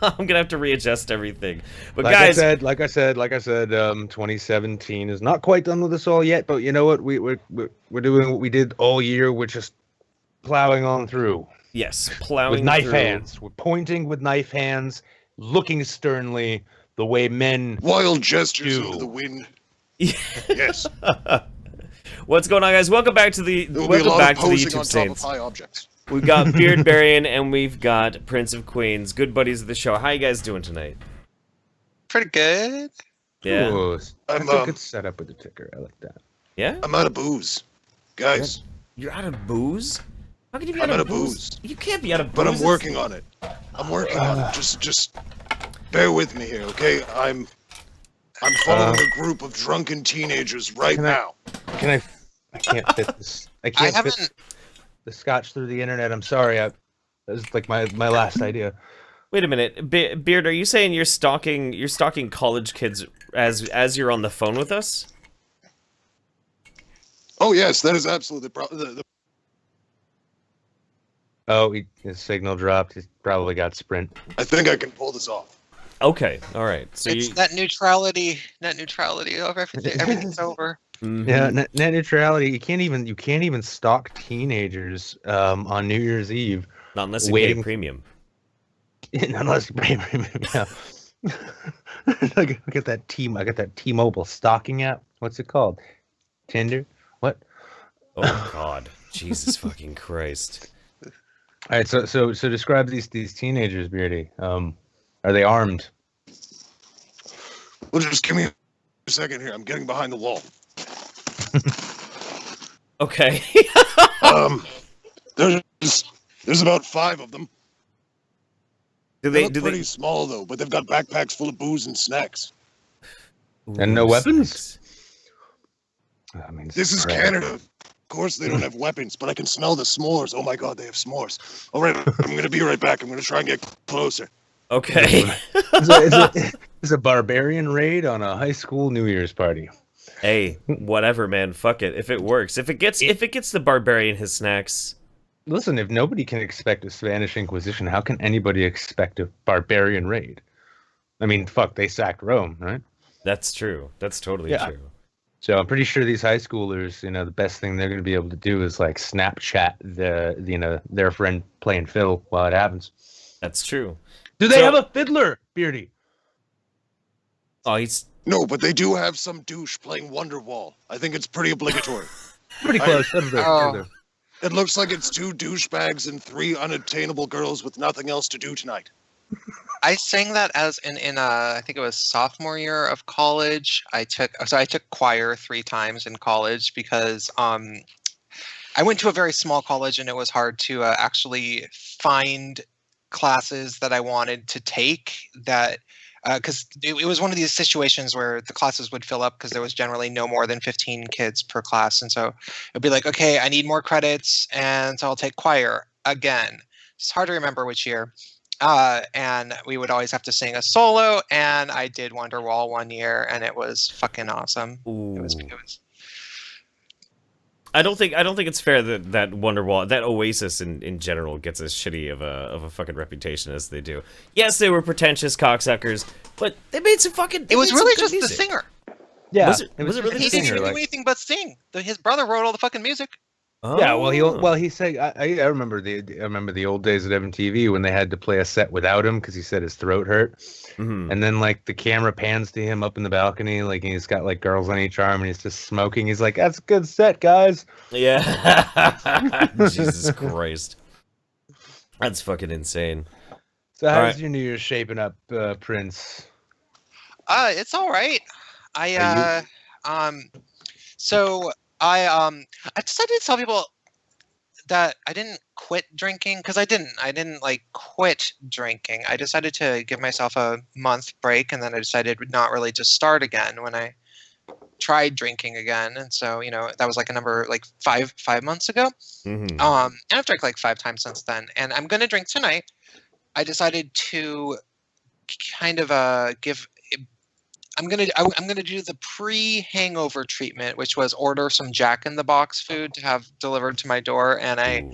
I'm gonna have to readjust everything. But like guys, I said, 2017 is not quite done with us all yet. But you know what? We're doing what we did all year. We're just plowing on through yes, plowing with knife through. hands. We're pointing with knife hands, looking sternly the way men. Wild gestures do. into the wind. Yes. What's going on, guys? Welcome back to the There will be a welcome lot back of to the posing YouTube on top of Saints. high objects. We've got Beardbarian and we've got Prince of Queens, good buddies of the show. How you guys doing tonight? Pretty good. Yeah. Ooh, that's a good setup with the ticker. I like that. Yeah. I'm out of booze, guys. You're out of booze? How can you be I'm out of booze? You can't be out of booze. But I'm working on it. I'm working on it. Just bear with me here, okay? I'm following a group of drunken teenagers right now. I can't fit this. I can't fit the scotch through the internet. I'm sorry. That was like my last idea. Wait a minute, Beard. Are you saying you're stalking college kids as you're on the phone with us? Oh yes, that is absolutely Oh, his signal dropped. He's probably got Sprint. I think I can pull this off. Okay, all right. So It's net neutrality of everything. Everything's over. Mhm. Yeah, net neutrality. You can't even stalk teenagers on New Year's Eve. Not unless you waiting- pay premium. Not unless you pay premium. Yeah. I got that T-Mobile stalking app. What's it called? Tinder? What? Oh God, Jesus fucking Christ! All right, so describe these teenagers, Beardy. Are they armed? Well, just give me a second here. I'm getting behind the wall. Okay. There's about 5 of them. do They they? look Do pretty they? small though, but they've got backpacks full of booze and snacks. And no weapons? I mean, This is crap. Canada. Of course they don't have weapons, but I can smell the s'mores. Oh my god, they have s'mores. All right, I'm gonna be right back. I'm gonna try and get closer. Okay. It's a barbarian raid on a high school New Year's party. Hey, whatever, man. Fuck it. If it works, if it gets the barbarian his snacks. Listen, if nobody can expect a Spanish Inquisition, how can anybody expect a barbarian raid? I mean, fuck, they sacked Rome, right? That's true. That's totally Yeah. true. So I'm pretty sure these high schoolers, the best thing they're going to be able to do is like Snapchat their friend playing fiddle while it happens. That's true. Do they So- have a fiddler, Beardy? Oh, he's No, but they do have some douche playing Wonderwall. I think it's pretty obligatory. Pretty close. Oh. It looks like it's 2 douchebags and 3 unattainable girls with nothing else to do tonight. I sang that as in I think it was sophomore year of college. I took choir 3 times in college because I went to a very small college and it was hard to actually find classes that I wanted to take that because it was one of these situations where the classes would fill up because there was generally no more than 15 kids per class. And so it'd be like, okay, I need more credits, and so I'll take choir again. It's hard to remember which year. And we would always have to sing a solo, and I did Wonderwall one year, and it was fucking awesome. It was I don't think it's fair that Wonderwall, that Oasis in general, gets as shitty of a fucking reputation as they do. Yes, they were pretentious cocksuckers, but they made some fucking. It was really just the singer. Yeah, was it really He didn't even do anything but sing. His brother wrote all the fucking music. Oh. Yeah, he said I remember the old days at MTV when they had to play a set without him because he said his throat hurt, and then like the camera pans to him up in the balcony, like he's got like girls on each arm and he's just smoking. He's like, "That's a good set, guys." Yeah. Jesus Christ, that's fucking insane. So how's your New Year's shaping up, Prince? It's all right. I decided to tell people that I didn't quit drinking, because I didn't like quit drinking. I decided to give myself a month break, and then I decided not really to start again when I tried drinking again. And so, that was like a number like five months ago. And I've drank like 5 times since then, and I'm gonna drink tonight. I decided to kind of I'm gonna do the pre-hangover treatment, which was order some Jack in the Box food to have delivered to my door, and I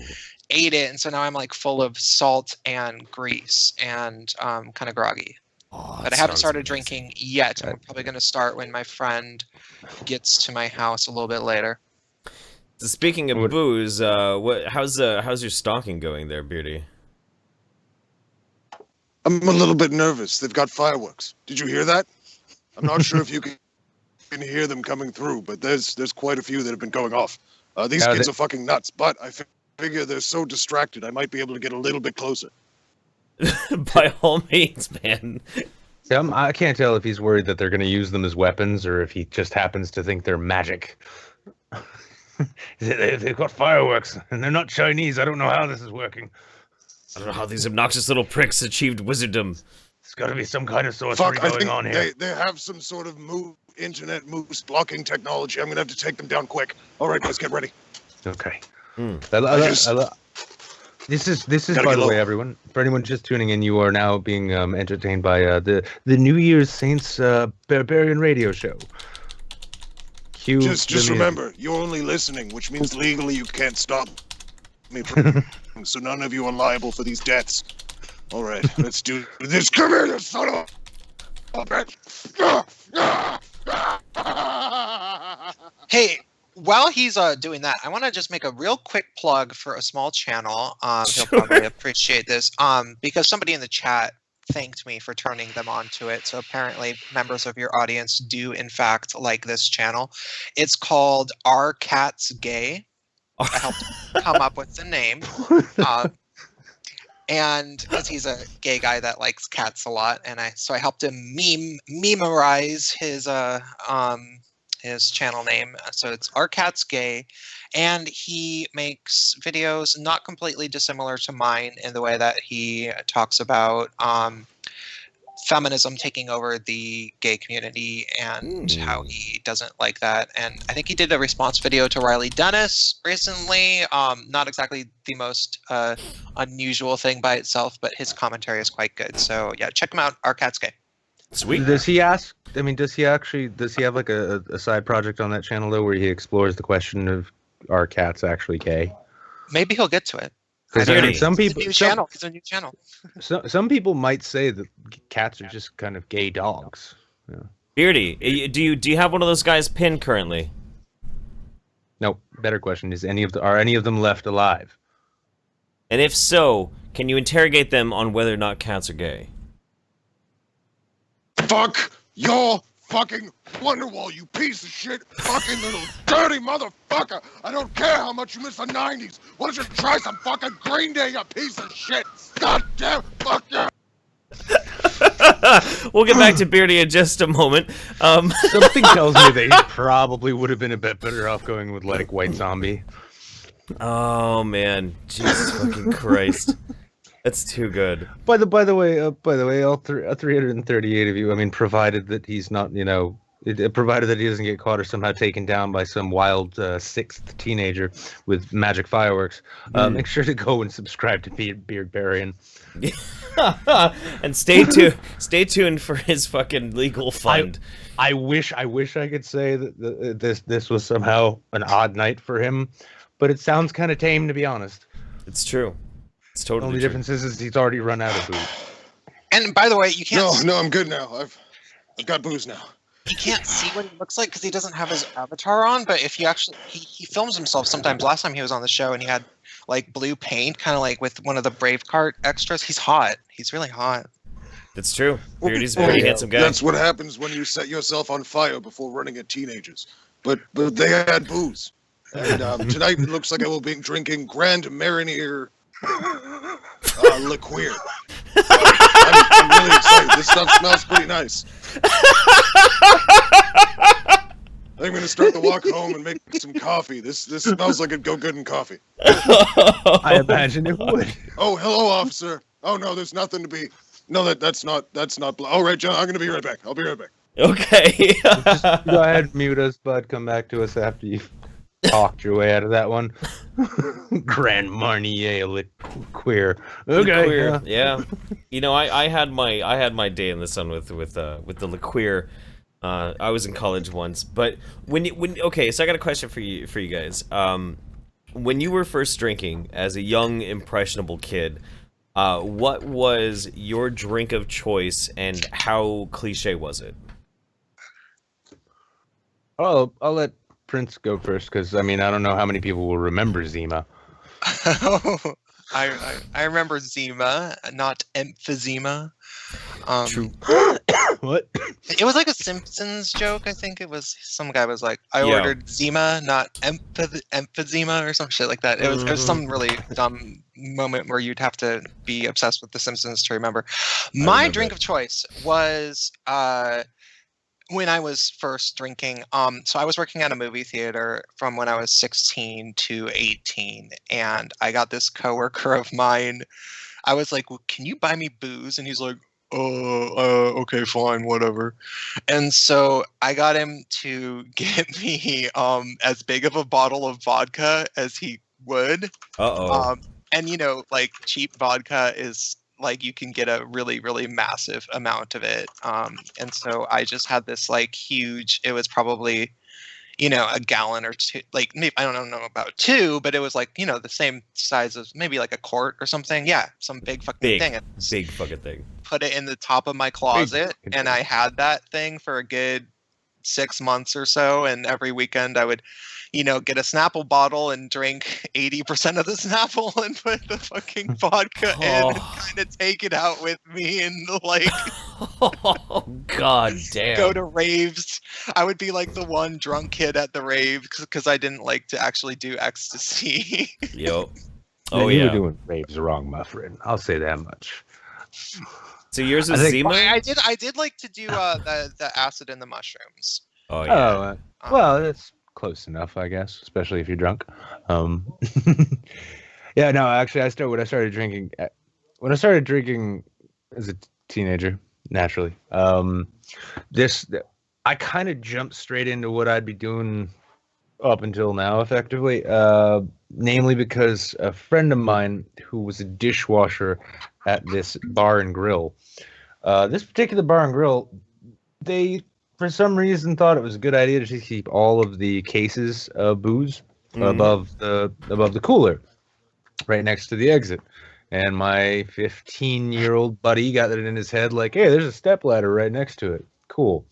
ate it, and so now I'm like full of salt and grease and kind of groggy. But I haven't started drinking yet. I'm probably gonna start when my friend gets to my house a little bit later. So speaking of booze, how's your stalking going there, Beardy? I'm a little bit nervous. They've got fireworks. Did you hear that? I'm not sure if you can hear them coming through, but there's quite a few that have been going off. These kids are fucking nuts, but I figure they're so distracted I might be able to get a little bit closer. By all means, man. See, I can't tell if he's worried that they're going to use them as weapons or if he just happens to think they're magic. They've got fireworks, and they're not Chinese. I don't know how this is working. I don't know how these obnoxious little pricks achieved wizarddom. There's got to be some kind of sorcery going on here. They have some sort of internet moose blocking technology. I'm going to have to take them down quick. All right, let's get ready. Okay. This is by the way, everyone. For anyone just tuning in, you are now being entertained by the New Year's Saints Barbarian radio show. Just remember, you're only listening, which means legally you can't stop me. So none of you are liable for these deaths. All right, let's do this. Come here, you son of a bitch. Hey, while he's doing that, I want to just make a real quick plug for a small channel. He'll probably appreciate this. Because somebody in the chat thanked me for turning them on to it. So apparently members of your audience do in fact like this channel. It's called Our Cat's Gay. I helped come up with the name. And because he's a gay guy that likes cats a lot, and so I helped him memorize his channel name. So it's Our Cat's Gay, and he makes videos not completely dissimilar to mine in the way that he talks about feminism taking over the gay community and how he doesn't like that. And I think he did a response video to Riley Dennis recently. Not exactly the most unusual thing by itself, but his commentary is quite good. So yeah, check him out. Our Cat's Gay. Sweet. Does he have like a side project on that channel though, where he explores the question of are cats actually gay? Maybe he'll get to it. Some people, it's a new channel. Some people might say that cats are just kind of gay dogs. Yeah. Beardy, do you have one of those guys pinned currently? No. Better question is are any of them left alive? And if so, can you interrogate them on whether or not cats are gay? Fuck your fucking Wonderwall, you piece of shit, fucking little dirty motherfucker. I don't care how much you miss the 90s. Why don't you try some fucking Green Day, you piece of shit? God damn, fuck you. We'll get back to Beardy in just a moment. Something tells me they probably would have been a bit better off going with like White Zombie. Oh man, Jesus fucking Christ. That's too good. By the way, all 338 of you. I mean, provided that he's not, provided that he doesn't get caught or somehow taken down by some wild sixth teenager with magic fireworks. Make sure to go and subscribe to Beardbarian. And stay tuned for his fucking legal fund. I wish I could say that this was somehow an odd night for him, but it sounds kind of tame, to be honest. It's true. It's totally The only true. difference is he's already run out of booze. And by the way, you can't. No, I'm good now. I've got booze now. You can't see what he looks like because he doesn't have his avatar on. But if you actually, he films himself sometimes. Last time he was on the show and he had like blue paint, kind of like with one of the Braveheart extras. He's hot. He's really hot. That's true. Beardy's a pretty handsome guy. That's what happens when you set yourself on fire before running at teenagers. But they had booze. And tonight it looks like I will be drinking Grand Marinier liqueur. I'm really excited. This stuff smells pretty nice. I'm going to start the walk home and make some coffee. This smells like it'd go good in coffee. I imagine it would. Oh, hello, officer. Oh, no, there's nothing to be... No, that's not... All right, John, I'm going to be right back. I'll be right back. Okay. Just go ahead, mute us, bud. Come back to us after you've talked your way out of that one. Grand Marnier liqueur. Okay. Yeah. I had my day in the sun with the liqueur. I was in college once, but okay, so I got a question for you guys. When you were first drinking as a young impressionable kid, what was your drink of choice and how cliche was it? Oh, I'll let Prince go first because I don't know how many people will remember Zima. I remember Zima, not emphysema. True. What? It was like a Simpsons joke. I think it was some guy was like, I ordered Zima, not emphysema or some shit like that. It was some really dumb moment where you'd have to be obsessed with the Simpsons to remember. My drink of choice was when I was first drinking. So I was working at a movie theater from when I was 16 to 18, and I got this coworker of mine. I was like, well, can you buy me booze? And he's like, okay, fine, whatever. And so I got him to get me as big of a bottle of vodka as he would. And like cheap vodka is like you can get a really, really massive amount of it. And so I just had this like huge, it was probably, a gallon or two, like maybe, I don't know about two, but it was like, the same size as maybe like a quart or something. Yeah. Some big fucking thing. Big fucking thing. Put it in the top of my closet and I had that thing for a good 6 months or so. And every weekend I would, get a Snapple bottle and drink 80% of the Snapple and put the fucking vodka in and kind of take it out with me and like oh god damn, go to raves. I would be like the one drunk kid at the rave because I didn't like to actually do ecstasy. Yep. Oh yeah, you were doing raves wrong, my friend. I'll say that much. So yours is Zima? I did like to do the acid and the mushrooms. Oh yeah. Well, it's close enough, I guess, especially if you're drunk. Yeah, no, actually, when I started drinking as a teenager, naturally, I kind of jumped straight into what I'd be doing up until now, effectively, namely because a friend of mine who was a dishwasher at this bar and grill, this particular bar and grill, they for some reason thought it was a good idea to just keep all of the cases of booze above the cooler right next to the exit. And my 15-year-old buddy got it in his head like, hey, there's a stepladder right next to it. Cool.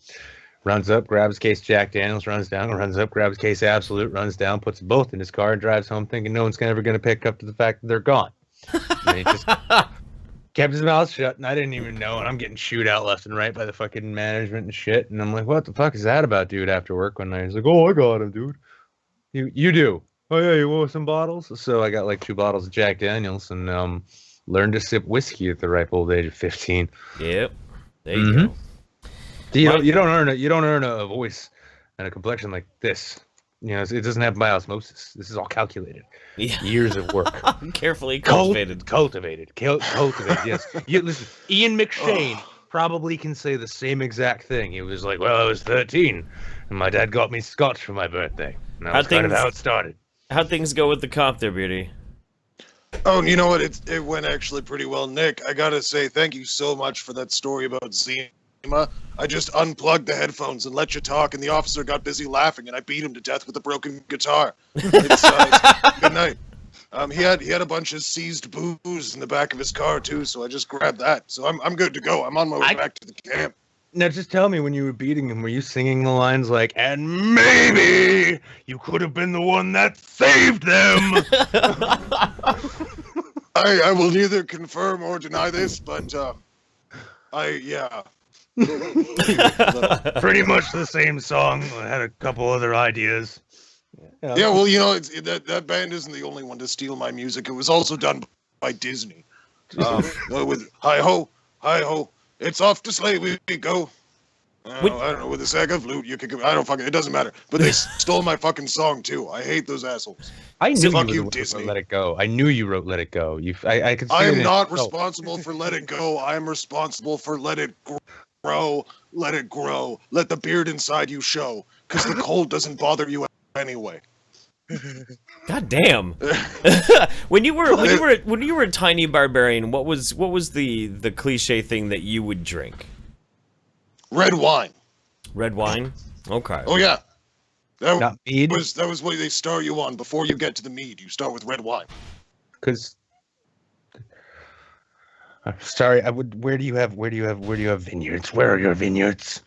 Runs up, grabs a case Jack Daniels, runs down, runs up, grabs a case Absolute, runs down, puts them both in his car, and drives home thinking no one's ever going to pick up to the fact that they're gone. And he just kept his mouth shut, and I didn't even know, and I'm getting chewed out left and right by the fucking management and shit. And I'm like, what the fuck is that about, dude, after work one night? He's like, oh, I got him, dude. You do? Oh, yeah, you want some bottles? So I got like 2 bottles of Jack Daniels and learned to sip whiskey at the ripe old age of 15. Yep. There you go. You don't earn a voice and a complexion like this You know, it doesn't happen by osmosis. This is all calculated. Yeah. Years of work. Carefully cultivated. Cultivated. Yes. Listen, Ian McShane probably can say the same exact thing. He was like, "Well, I was 13, and my dad got me scotch for my birthday." And that was kind of how it started. How'd things go with the cop there, Beardy? Oh, you know what? It went actually pretty well, Nick. I gotta say thank you so much for that story about Zima. I just unplugged the headphones and let you talk, and the officer got busy laughing, and I beat him to death with a broken guitar. It's good night. He had a bunch of seized booze in the back of his car too, so I just grabbed that. So I'm good to go. I'm on my way back to the camp. Now, just tell me, when you were beating him, were you singing the lines like, "And maybe you could have been the one that saved them"? I will neither confirm or deny this, but yeah. Pretty much the same song. I had a couple other ideas. Yeah, well, you know, that band isn't the only one to steal my music. It was also done by Disney. With hi ho, it's off to sleigh we go. I don't know, with a sack of flute, you could. I don't fucking. It doesn't matter. But they stole my fucking song too. I hate those assholes. I knew Fuck you Disney. Let It Go. I knew you wrote Let It Go. I could. I am not responsible for Let It Go. I am responsible for Let It Grow. Let it grow. Let the beard inside you show. Because the cold doesn't bother you anyway. God damn. when you were a tiny barbarian, what was the cliche thing that you would drink? Red wine. Red wine? Okay. Oh yeah. Not mead? That was what they start you on before you get to the mead. You start with red wine. Because sorry, where do you have vineyards? Where are your vineyards?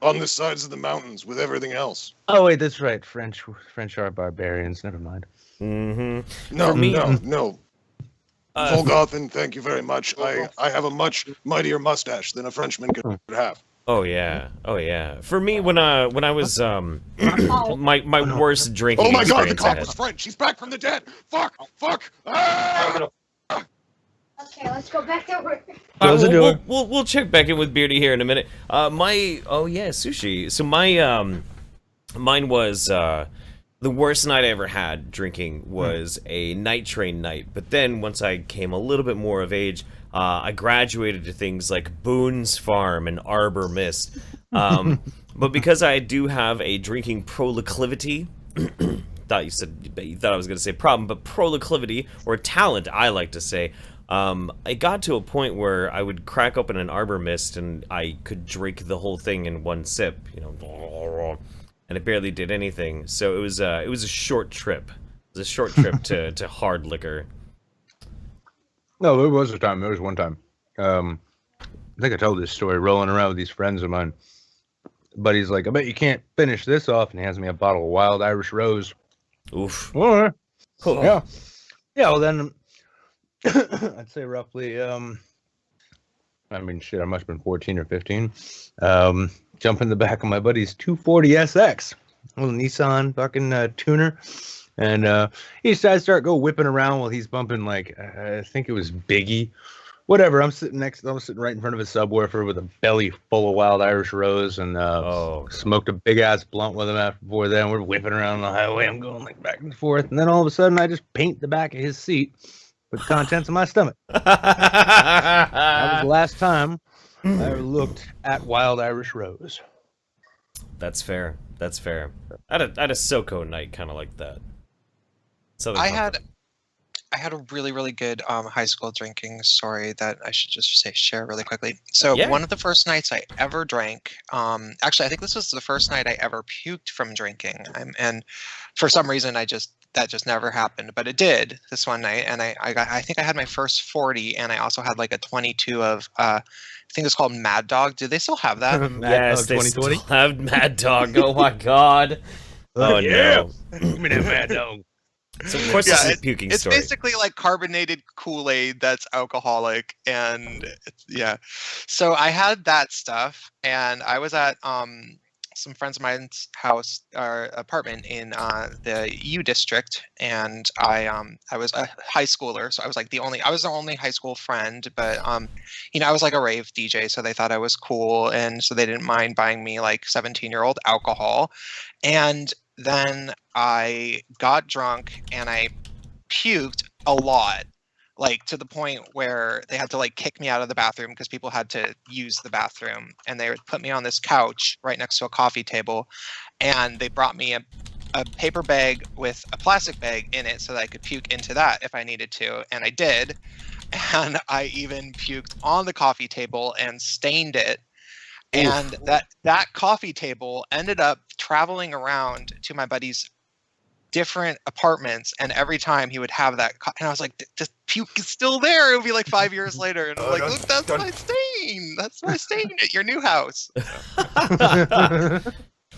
On the sides of the mountains with everything else. Oh wait, that's right. French are barbarians. Never mind. Mm-hmm. No. Volgothan, thank you very much. I have a much mightier mustache than a Frenchman could have. Oh yeah. For me, when I was my worst drinking. Oh my God, the experience cop was French. She's back from the dead. Fuck. Ah! Okay, let's go back over. We'll check back in with Beardy here in a minute. Sushi. So mine was the worst night I ever had drinking was a night train night. But then once I came a little bit more of age, I graduated to things like Boone's Farm and Arbor Mist. But because I do have a drinking proclivity, you thought I was going to say problem, but proclivity, or talent, I like to say. I got to a point where I would crack open an Arbor Mist and I could drink the whole thing in one sip, and it barely did anything. So it was a short trip. It was a short trip to hard liquor. No, there was one time. I think I told this story rolling around with these friends of mine. But he's like, "I bet you can't finish this off," and he hands me a bottle of Wild Irish Rose. Oof. Yeah. Well then. I'd say roughly, I must have been 14 or 15. Jump in the back of my buddy's 240 SX, little Nissan fucking tuner. And I start whipping around while he's bumping, like, I think it was Biggie. Whatever, I'm sitting right in front of a subwoofer with a belly full of Wild Irish Rose, and smoked a big-ass blunt with him before then. We're whipping around on the highway. I'm going, like, back and forth. And then all of a sudden, I just paint the back of his seat with the contents of my stomach. That was the last time I ever looked at Wild Irish Rose. That's fair. I had a SoCo night kind of like that. I had a really, really good high school drinking story that I should just share really quickly. So one of the first nights I ever drank, actually I think this was the first night I ever puked from drinking, and for some reason that just never happened, but it did this one night, and I think I had my first 40, and I also had like a 22 of I think it's called Mad Dog. Do they still have that? Yes, they still have Mad Dog. Oh my God. Oh yeah. No. Give me that Mad Dog. So of course this is a puking story. It's basically like carbonated Kool-Aid that's alcoholic, and so I had that stuff, and I was at some friends of mine's house or apartment in the U district, and I was a high schooler, so I was the only high school friend, but I was like a rave DJ, so they thought I was cool, and so they didn't mind buying me like 17-year-old alcohol. And then I got drunk and I puked a lot, like to the point where they had to like kick me out of the bathroom because people had to use the bathroom, and they would put me on this couch right next to a coffee table, and they brought me a paper bag with a plastic bag in it so that I could puke into that if I needed to, and I did. And I even puked on the coffee table and stained it. And that coffee table ended up traveling around to my buddy's different apartments, and every time he would have that, and I was like, "This puke is still there." It would be like 5 years later, and I'm like, "Look, that's my stain. That's my stain at your new house."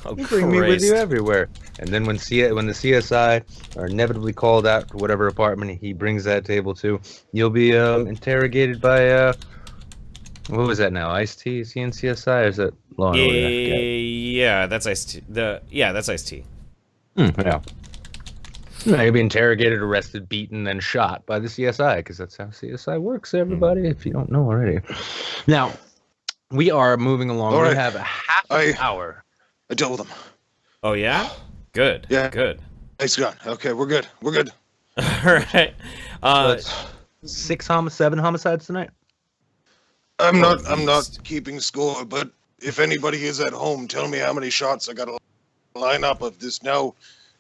Oh, You bring me with Christ. you everywhere. And then when the CSI are inevitably called out to whatever apartment he brings that table to, you'll be interrogated by what was that now? Ice-T? Is he in CSI or is that Law and Order? Yeah, that's Ice-T. That's Ice-T. Yeah. No, you'll be interrogated, arrested, beaten, then shot by the CSI, because that's how CSI works, everybody, if you don't know already. Now, we are moving along. All right. We have a half an hour. I dealt with them. Oh, yeah? Good. Yeah. Good. Thanks, God. Okay, we're good. We're good. All right. Seven homicides tonight? I'm not keeping score, but if anybody is at home, tell me how many shots I got to line up of this now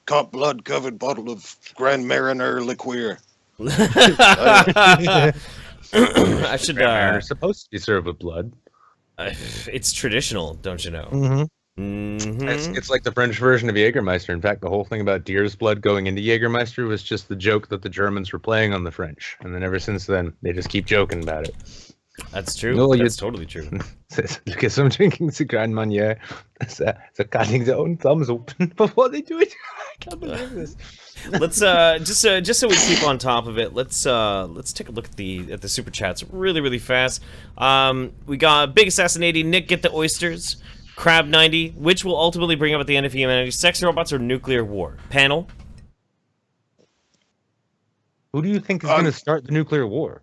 cop blood covered bottle of Grand Mariner liqueur. I should. They're supposed to be served with blood. It's traditional, don't you know? Mm-hmm. Mm-hmm. It's like the French version of Jägermeister. In fact, the whole thing about deer's blood going into Jägermeister was just the joke that the Germans were playing on the French. And then ever since then, they just keep joking about it. That's true. No, That's totally true. Look at some drinking the Grand Marnier. So cutting their own thumbs open before they do it. I can't believe this. Let's just so we keep on top of it. Let's take a look at the super chats really fast. We got Big Assassinating, Nick Get the Oysters, Crab 90, which will ultimately bring up at the end of humanity: sex robots or nuclear war? Panel. Who do you think is going to start the nuclear war?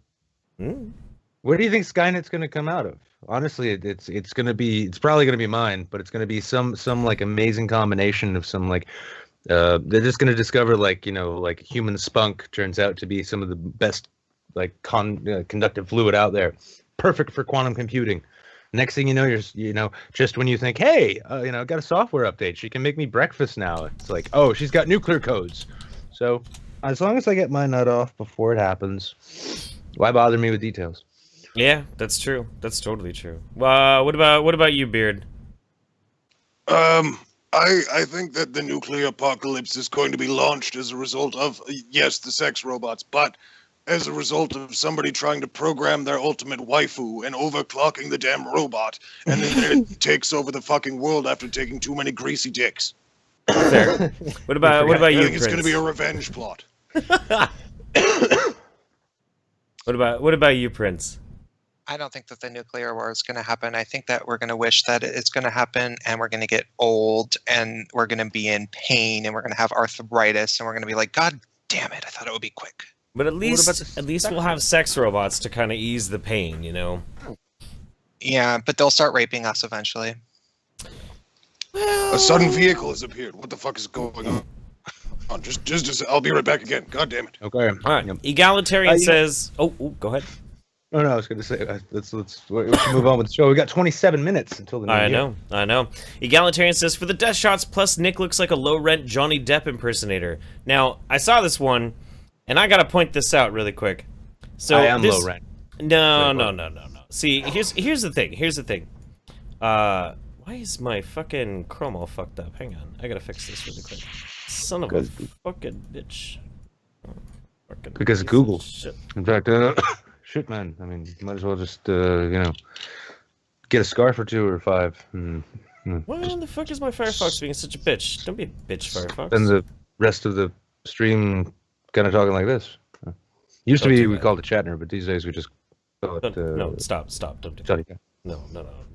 Where do you think Skynet's going to come out of? Honestly, it's probably going to be mine, but it's going to be some like amazing combination of some like they're just going to discover like human spunk turns out to be some of the best like conductive fluid out there, perfect for quantum computing. Next thing you know, just when you think, hey, I got a software update, she can make me breakfast now. It's like, oh, she's got nuclear codes. So as long as I get my nut off before it happens, why bother me with details? Yeah, that's true. That's totally true. What about you, Beard? I think that the nuclear apocalypse is going to be launched as a result of, yes, the sex robots, but as a result of somebody trying to program their ultimate waifu and overclocking the damn robot, and then it takes over the fucking world after taking too many greasy dicks. Fair. What about you, I think Prince? it's going to be a revenge plot. What about you, Prince? I don't think that the nuclear war is going to happen. I think that we're going to wish that it's going to happen, and we're going to get old, and we're going to be in pain, and we're going to have arthritis, and we're going to be like, God damn it, I thought it would be quick. But at least we'll have sex robots to kind of ease the pain, you know? Yeah, but they'll start raping us eventually. A sudden vehicle has appeared. What the fuck is going on? Just I'll be right back again. God damn it. Okay. All right. Egalitarian says... Oh, go ahead. Oh, no, I was going to say, let's move on with the show. We got 27 minutes until the new year. I know. Egalitarian says, for the death shots, plus Nick looks like a low-rent Johnny Depp impersonator. Now, I saw this one, and I got to point this out really quick. So I am low-rent. No. See, here's the thing. Why is my fucking Chrome all fucked up? Hang on. I got to fix this really quick. Son of a fucking bitch. Because of Google. Shit. In fact, shit, man. I mean, you might as well just, get a scarf or 2 or 5. Why the fuck is my Firefox being such a bitch? Don't be a bitch, Firefox. And the rest of the stream kind of talking like this. Used to be we called it Chatner, but these days we just call it... no, stop. Don't do Johnny. that. No.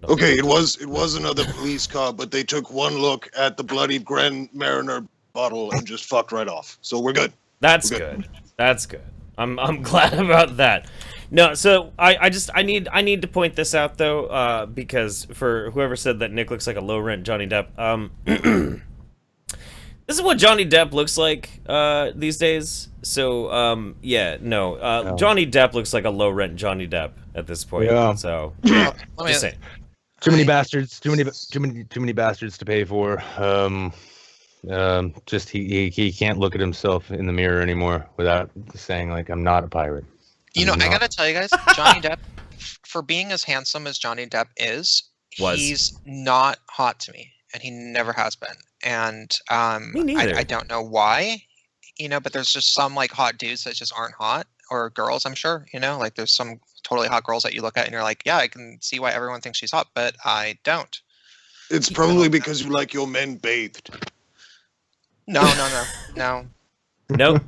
Okay, it was another police car, but they took one look at the bloody Grand Mariner bottle and just fucked right off. So we're good. That's good. That's good. I'm glad about that. No, so I need to point this out though, because for whoever said that Nick looks like a low rent Johnny Depp, This is what Johnny Depp looks like these days. So, yeah, no. Johnny Depp looks like a low-rent Johnny Depp at this point. Yeah. So, yeah, just saying. Too many bastards. Too many bastards to pay for. Just he can't look at himself in the mirror anymore without saying like, "I'm not a pirate." You know, I gotta tell you guys, Johnny Depp, for being as handsome as Johnny Depp he's not hot to me, and he never has been. And I don't know why, you know, but there's just some like hot dudes that just aren't hot, or girls, I'm sure, you know, like there's some totally hot girls that you look at and you're like, yeah, I can see why everyone thinks she's hot, but I don't. It's probably because you like your men bathed. No. Nope.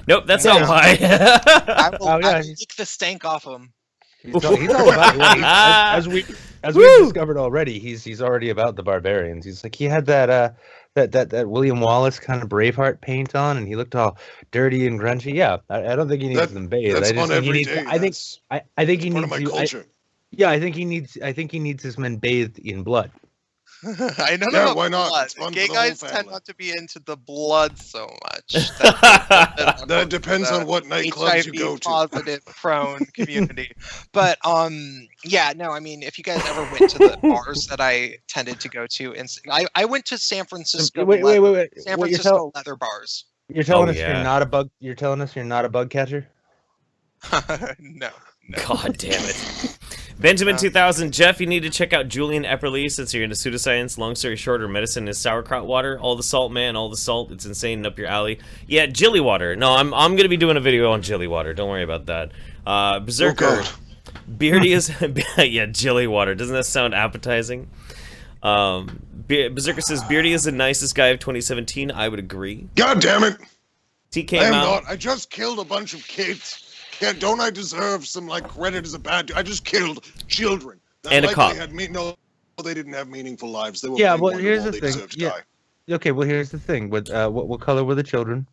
Nope, that's not why. I will take the stank off him. He's all about as we discovered already. He's already about the barbarians. He's like, he had that William Wallace kind of Braveheart paint on, and he looked all dirty and grungy. Yeah, I don't think he needs them bathed. That's I just on think he every needs. day. I think he part needs of my culture. I think he needs his men bathed in blood. I don't Yeah, know. why not? Blood. It's fun Gay for the whole guys tend family. not to be into the blood so much. That depends on what nightclubs you go to. HIV-positive prone community. But yeah, no, I mean, if you guys ever went to the bars that I tended to go to, I went to San Francisco. Wait. San Francisco leather bars. You're telling us you're not a bug. You're telling us you're not a bug catcher. No. God damn it. Benjamin 2000, Jeff, you need to check out Julian Epperly since you're into pseudoscience. Long story short, her medicine is sauerkraut water. All the salt, man, all the salt. It's insane and up your alley. Yeah, Jilly water. No, I'm gonna be doing a video on Jilly water. Don't worry about that. Berserker, Beardy is yeah, Jilly water. Doesn't that sound appetizing? Berserker says Beardy is the nicest guy of 2017. I would agree. God damn it! TK I am Mount. not. I just killed a bunch of kids. Don't I deserve some like credit as a bad dude? I just killed children. That And a likely cop. Had no, they didn't have meaningful lives. They were Yeah, way well, wonderful. here's the They thing. deserve to Yeah. die. Okay, well, here's the thing. What color were the children?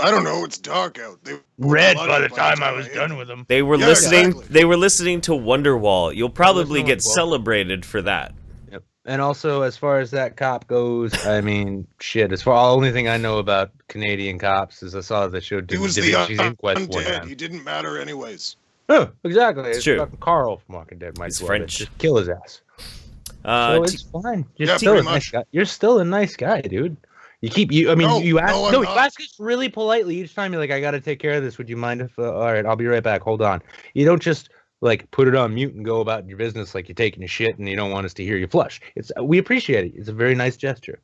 I don't know. It's dark out. They were Red bloody by the time I hit was them. done with them. They were Yeah, listening. exactly. They were listening to Wonderwall. You'll probably listening get to Wonderwall. celebrated for that. Yep. And also, as far as that cop goes, I mean, shit. As far the only thing I know about Canadian cops is I saw the show He was Da the Vinci's Inquest one undead. time. He didn't matter anyways. Oh, exactly. It's true. Fucking Carl from Walking Dead might He's as well French. just kill his ass. So it's fine. You're Yeah, still a pretty nice much. guy. You're still a nice guy, dude. You. I mean, No, you ask. no, I'm No, you not. ask us really politely each time. You're like, I got to take care of this. Would you mind if? All right, I'll be right back. Hold on. You don't just like put it on mute and go about your business like you're taking a shit and you don't want us to hear you flush. We appreciate it. It's a very nice gesture.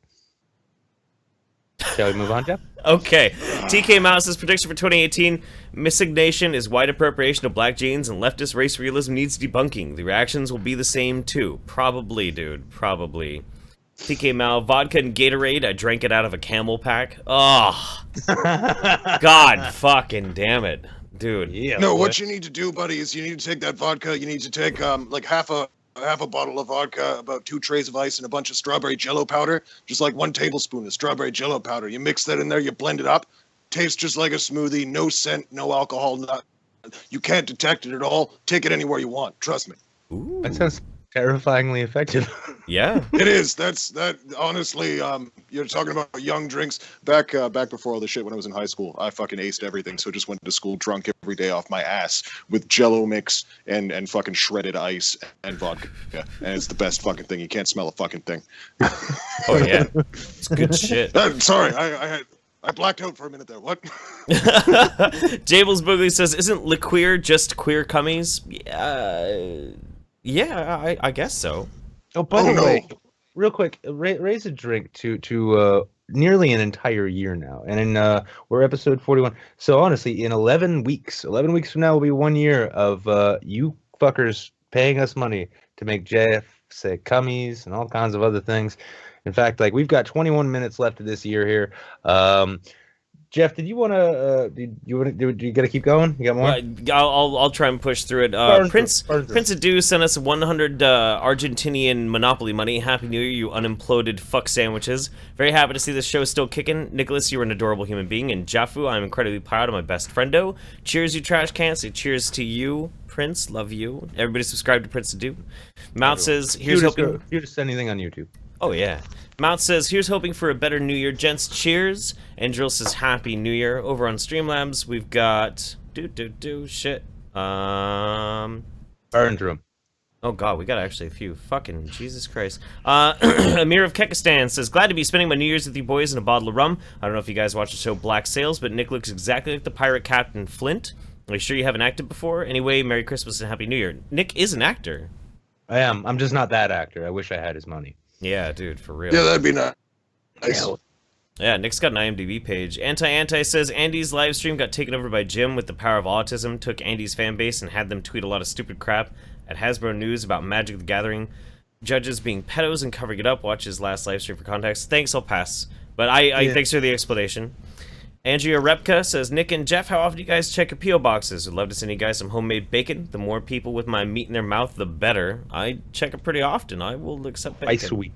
Shall we move on, Jeff? Okay. TK Mouse's prediction for 2018: Missignation is white appropriation of black genes, and leftist race realism needs debunking. The reactions will be the same too. Probably, dude. Probably. TK Mao, vodka and Gatorade. I drank it out of a Camel pack. Oh, God, fucking damn it, dude. Yeah. No, boy. what you need to do, buddy, is you need to take that vodka. You need to take like half a bottle of vodka, about 2 trays of ice, and a bunch of strawberry Jello powder. Just like 1 tablespoon of strawberry Jello powder. You mix that in there. You blend it up. Tastes just like a smoothie. No scent, no alcohol. You can't detect it at all. Take it anywhere you want. Trust me. Ooh. That sounds terrifyingly effective. Yeah. It is. That. Honestly, you're talking about young drinks. Back before all this shit, when I was in high school, I fucking aced everything. So just went to school drunk every day off my ass with Jello mix and fucking shredded ice and vodka. And it's the best fucking thing. You can't smell a fucking thing. Oh yeah. It's good shit. Sorry, I blacked out for a minute there. What? Jables Boogly says, "Isn't liqueur just queer cummies?" Yeah, I guess so. Oh, by the way, real quick, raise a drink to nearly an entire year now, and we're episode 41. So honestly, in 11 weeks from now will be 1 year of you fuckers paying us money to make Jeff say cummies and all kinds of other things. In fact, like we've got 21 minutes left of this year here. Jeff, did you want to? Do you got to keep going? You got more? I'll try and push through it. Prince Adu sent us 100 Argentinian Monopoly money. Happy New Year, you unimploded fuck sandwiches. Very happy to see this show still kicking. Nicholas, you're an adorable human being, and Jaffu, I'm incredibly proud of my best friendo. Cheers, you trash cans. Say cheers to you, Prince. Love you. Everybody subscribe to Prince Adu. Mount says, "Here's hoping." You just anything on YouTube. Oh yeah. Mount says, here's hoping for a better New Year, gents. Cheers. And Drill says, Happy New Year. Over on Streamlabs, we've got... shit. Burns room. Oh, God, we got actually a few. Fucking Jesus Christ. Amir of Kekistan says, glad to be spending my New Year's with you boys in a bottle of rum. I don't know if you guys watch the show Black Sails, but Nick looks exactly like the pirate Captain Flint. Are you sure you haven't acted before? Anyway, Merry Christmas and Happy New Year. Nick is an actor. I am. I'm just not that actor. I wish I had his money. Yeah, dude, for real. Yeah, that'd be nice. Yeah, Nick's got an IMDb page. Anti says, Andy's live stream got taken over by Jim with the power of autism, took Andy's fan base and had them tweet a lot of stupid crap at Hasbro News about Magic the Gathering judges being pedos and covering it up. Watch his last live stream for context. Thanks, I'll pass. But thanks for the explanation. Andrea Repka says, Nick and Jeff, how often do you guys check your P.O. boxes? Would love to send you guys some homemade bacon. The more people with my meat in their mouth, the better. I check it pretty often. I will accept bacon.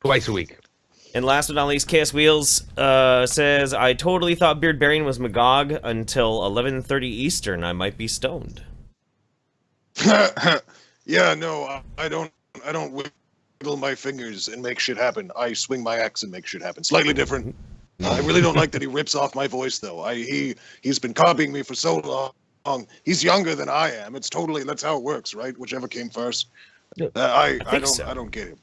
Twice a week. And last but not least, KS Wheels says, I totally thought Beardbarian was Magog until 11:30 Eastern. I might be stoned. Yeah, no, I don't wiggle my fingers and make shit happen. I swing my axe and make shit happen. Slightly different. I really don't like that he rips off my voice, though. He's been copying me for so long. He's younger than I am. It's totally, that's how it works, right? Whichever came first. I don't get him.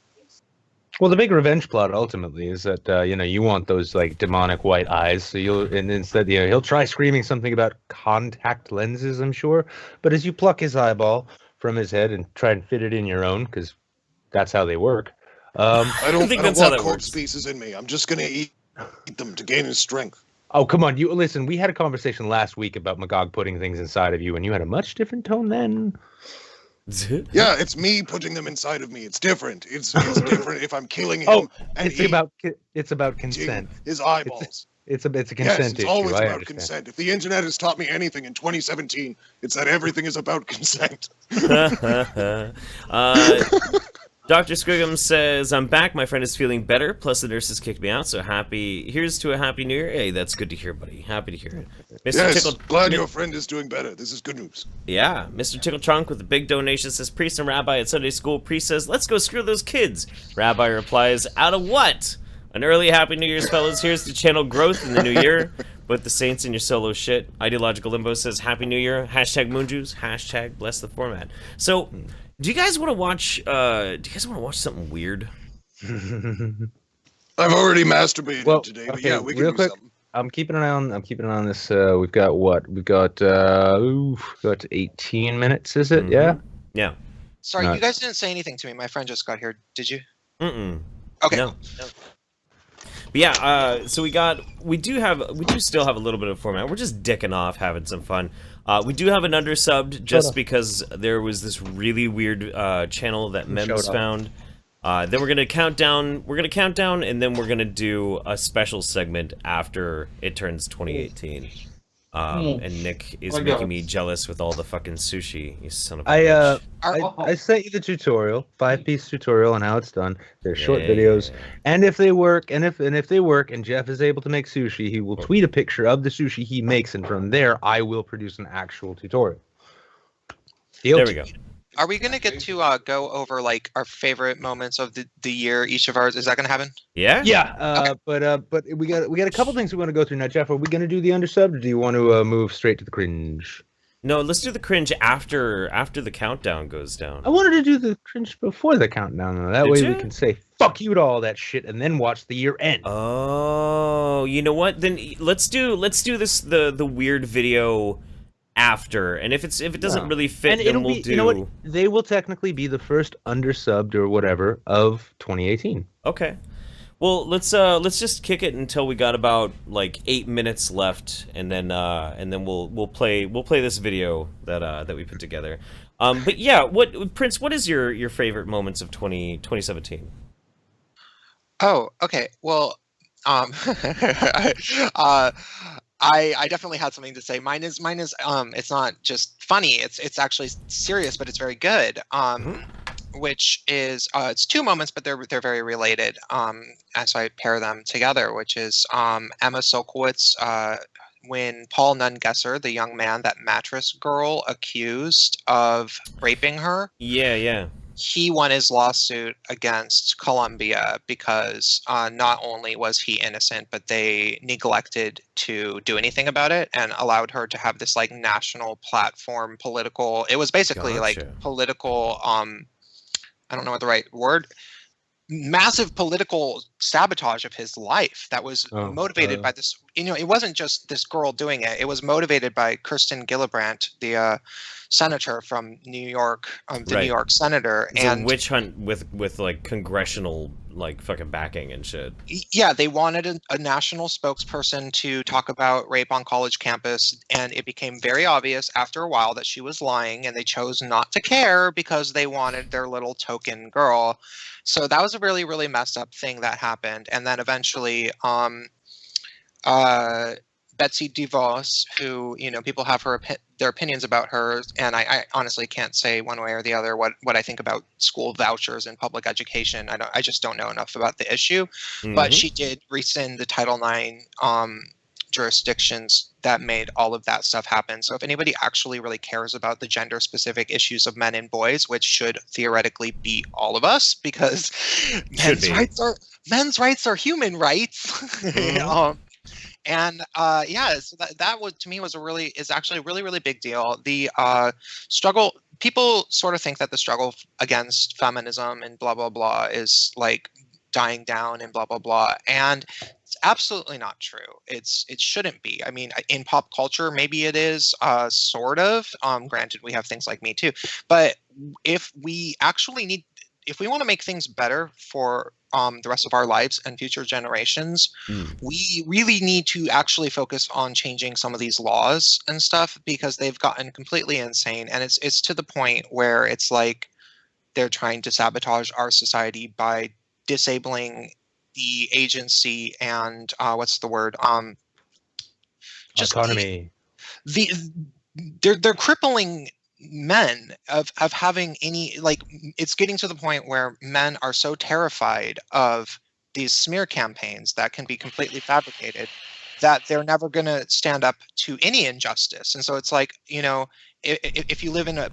Well, the big revenge plot ultimately is that you want those like demonic white eyes. So instead he'll try screaming something about contact lenses, I'm sure. But as you pluck his eyeball from his head and try and fit it in your own, because that's how they work. I don't want corpse pieces in me. I'm just gonna eat them to gain his strength. Oh, come on. You listen, we had a conversation last week about Magog putting things inside of you, and you had a much different tone then. Yeah, it's me putting them inside of me. It's different. It's different if I'm killing him. It's about consent. His eyeballs. It's a consent yes, it's issue. always about consent. If the internet has taught me anything in 2017, it's that everything is about consent. Dr. Squigum says, I'm back. My friend is feeling better. Plus, the nurses kicked me out. So here's to a happy new year. Hey, that's good to hear, buddy. Happy to hear it. Yes, glad your friend is doing better. This is good news. Yeah. Mr. Tickle Trunk with a big donation says, priest and rabbi at Sunday school. Priest says, let's go screw those kids. Rabbi replies, out of what? An early happy New Year's, fellas. Here's to channel growth in the new year. Put the saints in your solo shit. Ideological Limbo says, happy new year. Hashtag Moonjuice. Hashtag bless the format. So... Do you guys want to watch? Something weird? I've already masturbated today, but yeah, we can real do quick. something. I'm keeping an eye on this. We've got what? We've got 18 minutes. Is it? Yeah. Yeah. Sorry, you guys didn't say anything to me. My friend just got here. Did you? Mm-mm. Okay. No. But yeah. So we do still have a little bit of format. We're just dicking off, having some fun. We do have an undersubbed just because there was this really weird channel that Mems found. Then we're gonna count down. And then we're gonna do a special segment after it turns 2018. And Nick is making me jealous with all the fucking sushi. You son of a bitch. I sent you the tutorial, 5-piece tutorial on how it's done. They're short videos, and if they work, and if they work, and Jeff is able to make sushi, he will tweet a picture of the sushi he makes, and from there, I will produce an actual tutorial. There we go. Are we gonna get to go over like our favorite moments of the year, each of ours? Is that gonna happen? Yeah. Yeah. Okay. But we got a couple things we want to go through now, Jeff. Are we gonna do the undersubbed, or do you want to move straight to the cringe? No, let's do the cringe after the countdown goes down. I wanted to do the cringe before the countdown, though. That way we can say fuck you to all that shit and then watch the year end. Oh, you know what? Then let's do this the weird video after, and if it doesn't really fit, then we'll do. You know what? They will technically be the first undersubbed or whatever of 2018. Okay. Well, let's just kick it until we got about like 8 minutes left, and then we'll play this video that we put together. But yeah, Prince? What is your favorite moments of 2017? Oh, okay. Well, I definitely had something to say. Mine is it's not just funny. It's actually serious, but it's very good. Which is it's two moments, but they're very related. And so I pair them together, which is Emma Solkowitz when Paul Nungesser, the young man that Mattress Girl accused of raping her. Yeah. he won his lawsuit against Columbia because not only was he innocent, but they neglected to do anything about it and allowed her to have this like national platform political. It was basically like political. I don't know what the right word. Massive political sabotage of his life that was motivated by this. You know, it wasn't just this girl doing it. It was motivated by Kirsten Gillibrand, the senator from New York, New York senator. It's and a witch hunt with like congressional like fucking backing and shit. Yeah, they wanted a national spokesperson to talk about rape on college campus, and it became very obvious after a while that she was lying, and they chose not to care because they wanted their little token girl. So that was a really, really messed up thing that happened. And then eventually, Betsy DeVos, who, you know, people have their opinions about her, and I honestly can't say one way or the other what I think about school vouchers and public education. I just don't know enough about the issue. But she did rescind the Title IX jurisdictions that made all of that stuff happen. So if anybody actually really cares about the gender specific issues of men and boys, which should theoretically be all of us, because men's rights are human rights. And so that was, to me, is actually a really, really big deal. The struggle, people sort of think that the struggle against feminism and blah blah blah is like dying down and blah blah blah, and it's absolutely not true. It shouldn't be. I mean, in pop culture, maybe it is sort of. Granted, we have things like Me Too, but if we want to make things better for the rest of our lives and future generations, we really need to actually focus on changing some of these laws and stuff, because they've gotten completely insane, and it's to the point where it's like they're trying to sabotage our society by disabling the agency and what's the word? Just autonomy. They're crippling men of having any, like, it's getting to the point where men are so terrified of these smear campaigns that can be completely fabricated that they're never going to stand up to any injustice. And so it's like, you know, if you live in a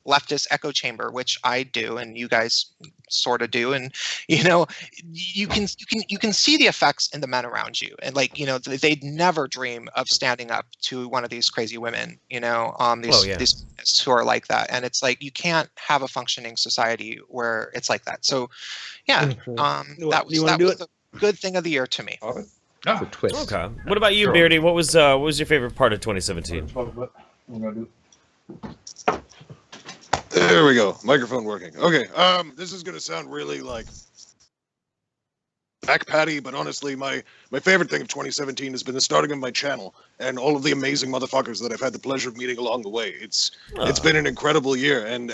leftist echo chamber, which I do, and you guys sort of do, and you know, you can see the effects in the men around you, and like, you know, they'd never dream of standing up to one of these crazy women, you know, these who are like that, and it's like you can't have a functioning society where it's like that. So, yeah, that was the good thing of the year to me. That's a twist. Okay. What about you, Beardy? What was your favorite part of 2017? There we go. Microphone working. Okay. This is gonna sound really like back patty, but honestly, my favorite thing of 2017 has been the starting of my channel and all of the amazing motherfuckers that I've had the pleasure of meeting along the way. It's been an incredible year, and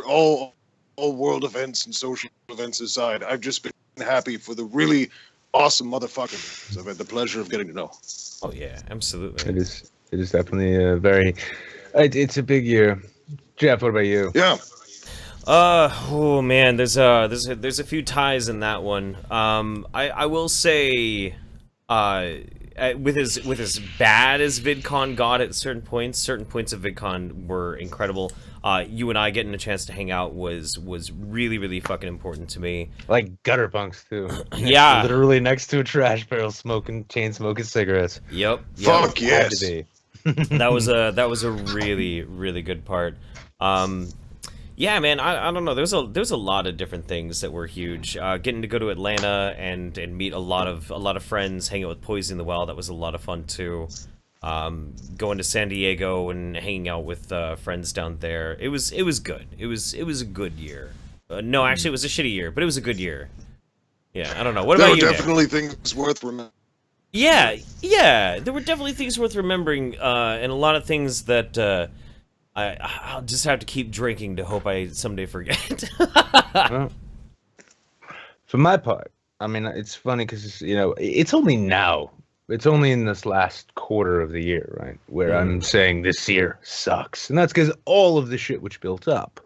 all world events and social events aside, I've just been happy for the really awesome motherfuckers I've had the pleasure of getting to know. Oh yeah, absolutely. It is definitely a very. It's a big year. Jeff, what about you? Yeah. Oh man, there's a few ties in that one. I will say, with as bad as VidCon got at certain points of VidCon were incredible. You and I getting a chance to hang out was really, really fucking important to me. Like gutter punks too. Yeah. Literally next to a trash barrel, chain smoking cigarettes. Yep. Fuck yes. That was a really, really good part. Yeah, man, I don't know. There's a lot of different things that were huge. Getting to go to Atlanta and meet a lot of friends, hang out with Poison the Well, that was a lot of fun too. Going to San Diego and hanging out with friends down there. It was good. It was a good year. No, actually, it was a shitty year, but it was a good year. Yeah, I don't know. What about you? There were definitely things worth remembering. Yeah, there were definitely things worth remembering, and a lot of things that I'll just have to keep drinking to hope I someday forget. Well, for my part, I mean, it's funny because, you know, it's only now. It's only in this last quarter of the year, right, where I'm saying this year sucks. And that's because all of the shit which built up,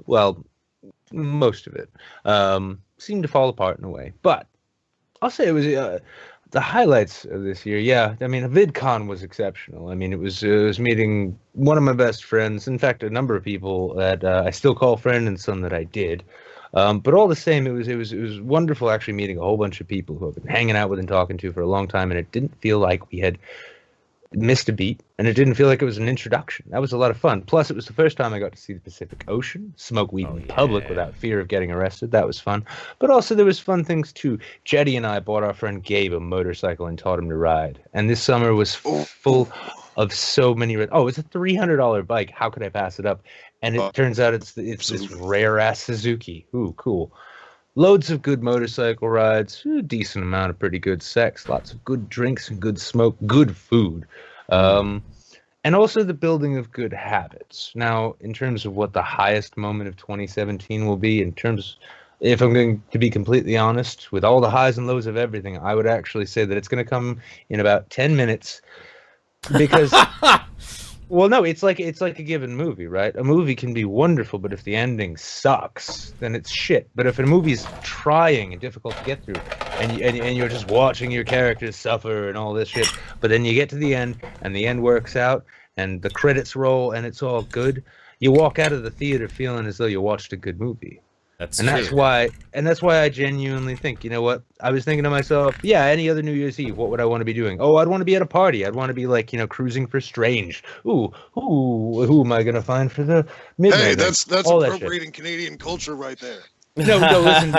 well, most of it, seemed to fall apart in a way. But I'll say it was... the highlights of this year, yeah. I mean, VidCon was exceptional. I mean, it was meeting one of my best friends. In fact, a number of people that I still call friend and some that I did. But all the same, it was wonderful actually meeting a whole bunch of people who I've been hanging out with and talking to for a long time, and it didn't feel like we had missed a beat, and it didn't feel like it was an introduction. That was a lot of fun. Plus, it was the first time I got to see the Pacific Ocean, smoke weed in public without fear of getting arrested. That was fun. But also, there was fun things too. Jetty and I bought our friend Gabe a motorcycle and taught him to ride. And this summer was full of so many. Oh, it's a $300 bike. How could I pass it up? And it turns out it's this rare ass Suzuki. Ooh, cool. Loads of good motorcycle rides, a decent amount of pretty good sex, lots of good drinks and good smoke, good food, and also the building of good habits. Now, in terms of what the highest moment of 2017 will be, if I'm going to be completely honest, with all the highs and lows of everything, I would actually say that it's going to come in about 10 minutes, because... Well, no, it's like a given movie, right? A movie can be wonderful, but if the ending sucks, then it's shit. But if a movie's trying and difficult to get through, and you're just watching your characters suffer and all this shit, but then you get to the end, and the end works out, and the credits roll, and it's all good, you walk out of the theater feeling as though you watched a good movie. That's why I genuinely think, you know what? I was thinking to myself, yeah, any other New Year's Eve, what would I want to be doing? Oh, I'd want to be at a party. I'd want to be like, cruising for Strange. Ooh, who am I gonna find for the midnight? Hey, that's appropriating Canadian culture right there. No, listen.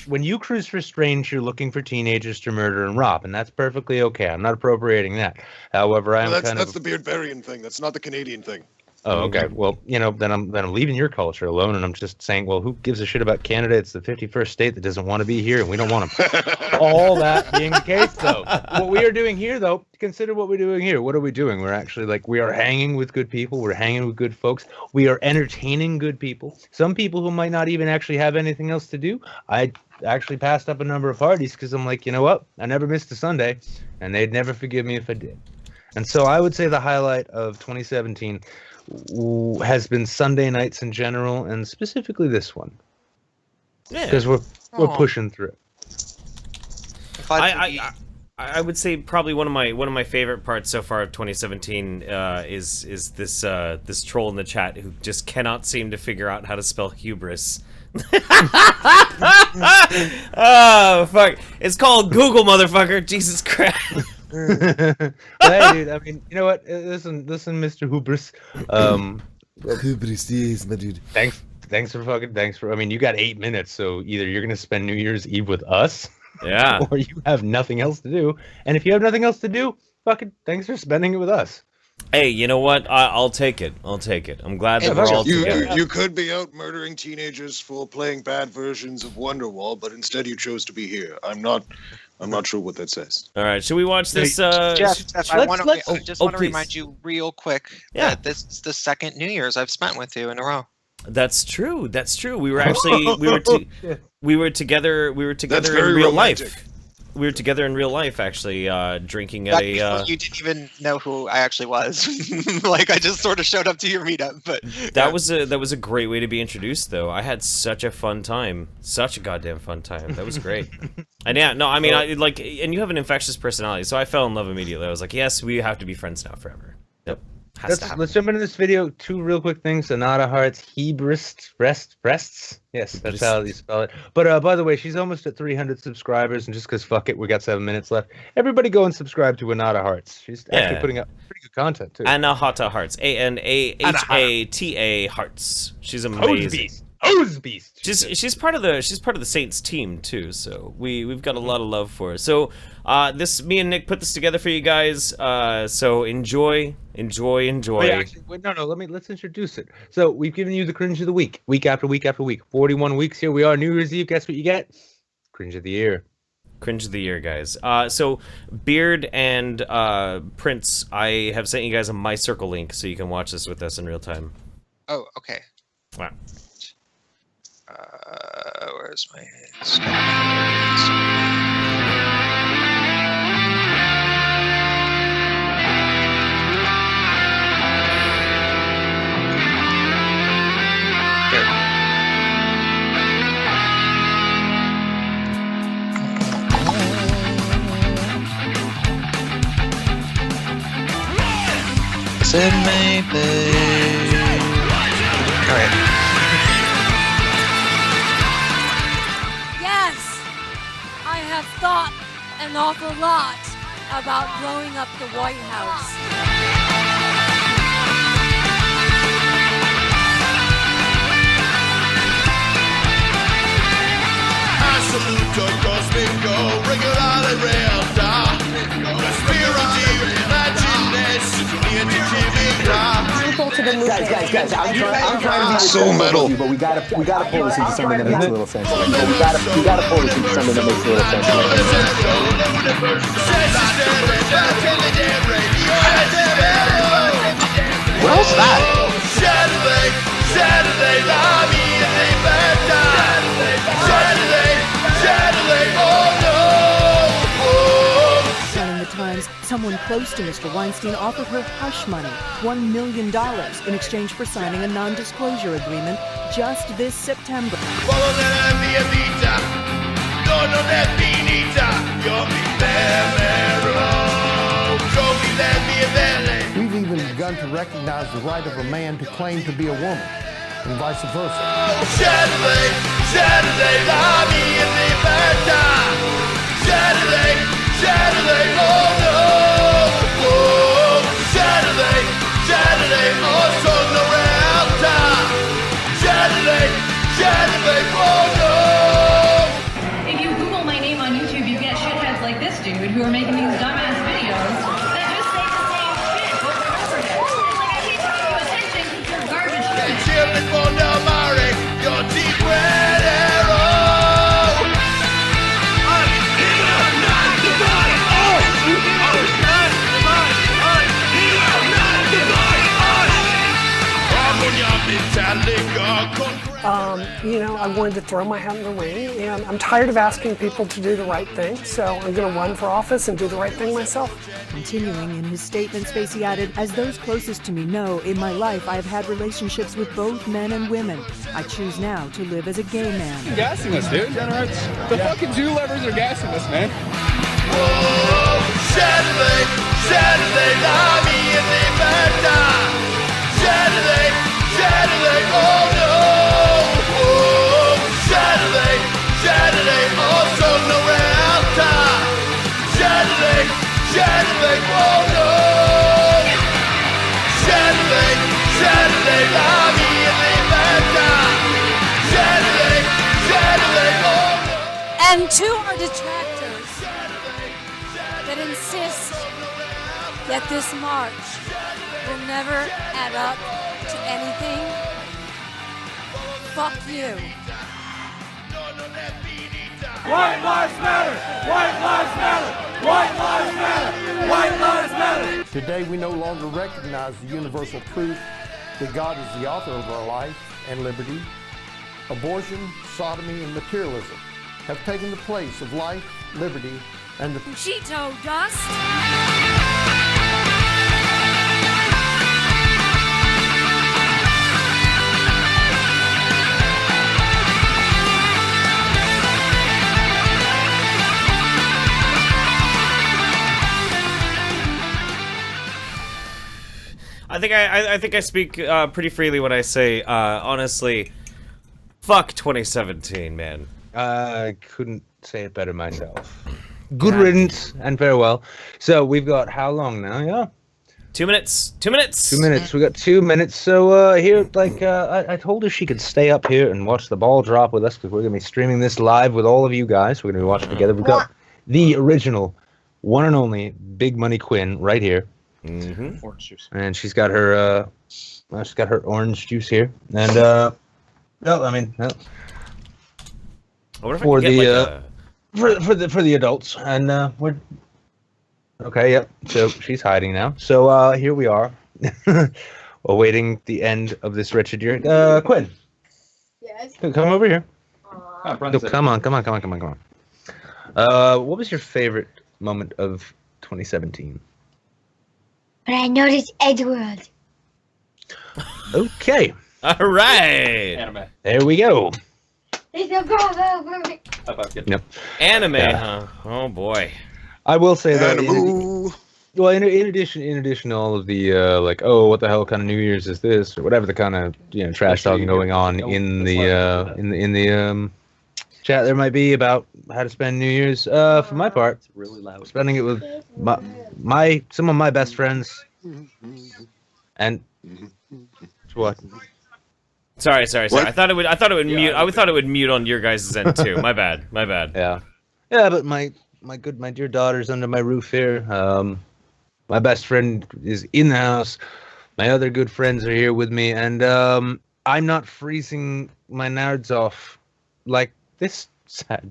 When you cruise for Strange, you're looking for teenagers to murder and rob, and that's perfectly okay. I'm not appropriating that. However, that's the Beardbarian thing. That's not the Canadian thing. Oh, okay. Well, then I'm leaving your culture alone, and I'm just saying, well, who gives a shit about Canada? It's the 51st state that doesn't want to be here, and we don't want them. All that being the case, though, what we are doing here, though, consider what we're doing here. What are we doing? We're actually we are hanging with good people. We're hanging with good folks. We are entertaining good people. Some people who might not even actually have anything else to do. I actually passed up a number of parties because I'm like, you know what? I never missed a Sunday, and they'd never forgive me if I did. And so I would say the highlight of 2017 has been Sunday nights in general, and specifically this one, because we're pushing through. I would say probably one of my favorite parts so far of 2017 is this troll in the chat who just cannot seem to figure out how to spell hubris. Oh fuck! It's called Google, motherfucker. Jesus Christ. Hey, dude. I mean, you know what? Listen, Mr. Hubris. Hubris, yes, my dude. Thanks for. I mean, you got 8 minutes, so either you're gonna spend New Year's Eve with us, yeah, or you have nothing else to do. And if you have nothing else to do, fucking thanks for spending it with us. Hey, you know what? I'll take it. I'm glad that we're all together. You could be out murdering teenagers for playing bad versions of Wonderwall, but instead you chose to be here. I'm not sure what that says. All right, should we watch this? Jeff, I just want to remind you real quick that this is the second New Year's I've spent with you in a row. That's true. We were actually we were together in real life. We were together in real life, actually, drinking at a. You didn't even know who I actually was. I just sort of showed up to your meetup, but that was a great way to be introduced, though. I had such a fun time, such a goddamn fun time. That was great. And yeah, no, I mean, and you have an infectious personality, so I fell in love immediately. I was like, yes, we have to be friends now forever. Yep. Let's jump into this video. 2 real quick things. Anahata Hearts, breasts. Yes, that's how you spell it. But by the way, she's almost at 300 subscribers, and just because fuck it, we got 7 minutes left. Everybody go and subscribe to Anahata Hearts. She's actually putting up pretty good content too. Anahata Hearts, Anahata Hearts. She's amazing. Hose beast. She's part of the Saints team too, so we've got a lot of love for her. So me and Nick put this together for you guys. So enjoy. Wait, actually, let's introduce it. So we've given you the cringe of the week after week after week. 41 weeks here we are. New Year's Eve. Guess what you get? Cringe of the year. Cringe of the year, guys. So Beard and Prince, I have sent you guys a My Circle link so you can watch this with us in real time. Oh, okay. Wow. Where's my said maybe. Alright. Yes, I have thought an awful lot about blowing up the White House. Assoluto cosmico, regolare realtà, spiriti, imaginess, Guys, I'm trying to be So metal. but we gotta pull this into something that makes a little sense. We gotta pull this into something that makes a little sense. What was that? Saturday, la mia libertà. Saturday, oh no. In the Times, someone close to Mr. Weinstein offered her hush money, $1 million, in exchange for signing a non-disclosure agreement just this September. We've even begun to recognize the right of a man to claim to be a woman, and vice versa. Saturday, la mia libertà. Saturday, oh no. Saturday, oh sono realtà. Saturday, oh no. If you Google my name on YouTube, you get shitheads like this dude who are making these dumbass videos that just say the same shit over and over again. It's like I can't pay you attention because you're garbage shit. Children for the Mari, your deep red arrow. You know, I wanted to throw my hat in the ring, and I'm tired of asking people to do the right thing, so I'm going to run for office and do the right thing myself. Continuing in his statement, Spacey added, "As those closest to me know, in my life I have had relationships with both men and women. I choose now to live as a gay man." You're gassing us, dude. The fucking Jew lovers are gassing us, man. Oh, Saturday, la mia libertà. Saturday, oh no. Saturday, oh sono realtà. Saturday, oh no. Saturday, la mia libertà. Saturday, oh no. And to our detractors that insist that this march will never add up to anything, fuck you. White lives matter! White lives matter! White lives matter! White lives matter! Today we no longer recognize the universal truth that God is the author of our life and liberty. Abortion, sodomy, and materialism have taken the place of life, liberty, and the Cheeto dust. I think I speak pretty freely when I say, honestly, fuck 2017, man. I couldn't say it better myself. Good riddance and farewell. So we've got how long now? Yeah. 2 minutes. 2 minutes. 2 minutes. We got 2 minutes. So here, like, I told her she could stay up here and watch the ball drop with us because we're gonna be streaming this live with all of you guys. We're gonna be watching together. We've got the original, one and only Big Money Quinn right here. Mm-hmm. Orange juice. And she's got her orange juice here. And no, I mean, no. For the for the adults, and we're okay. Yep. So she's hiding now. So here we are, awaiting the end of this wretched year. Quinn. Yes. Come over here. Oh, No, come on. What was your favorite moment of 2017? But I noticed Edward. Okay. All right. Anime. There we go. It's a Yep. Anime, Yeah. huh? Oh boy. I will say that Animal. Well, in addition to all of the like, oh, what the hell kind of New Year's is this, or whatever the kind of trash talking going on in the chat there might be about how to spend New Year's. For my part, spending it with some of my best friends, and what? Sorry. I thought it would mute. I thought it would mute on your guys' end too. My bad. Yeah, but my dear daughter's under my roof here. My best friend is in the house. My other good friends are here with me, and I'm not freezing my nards off like this sad.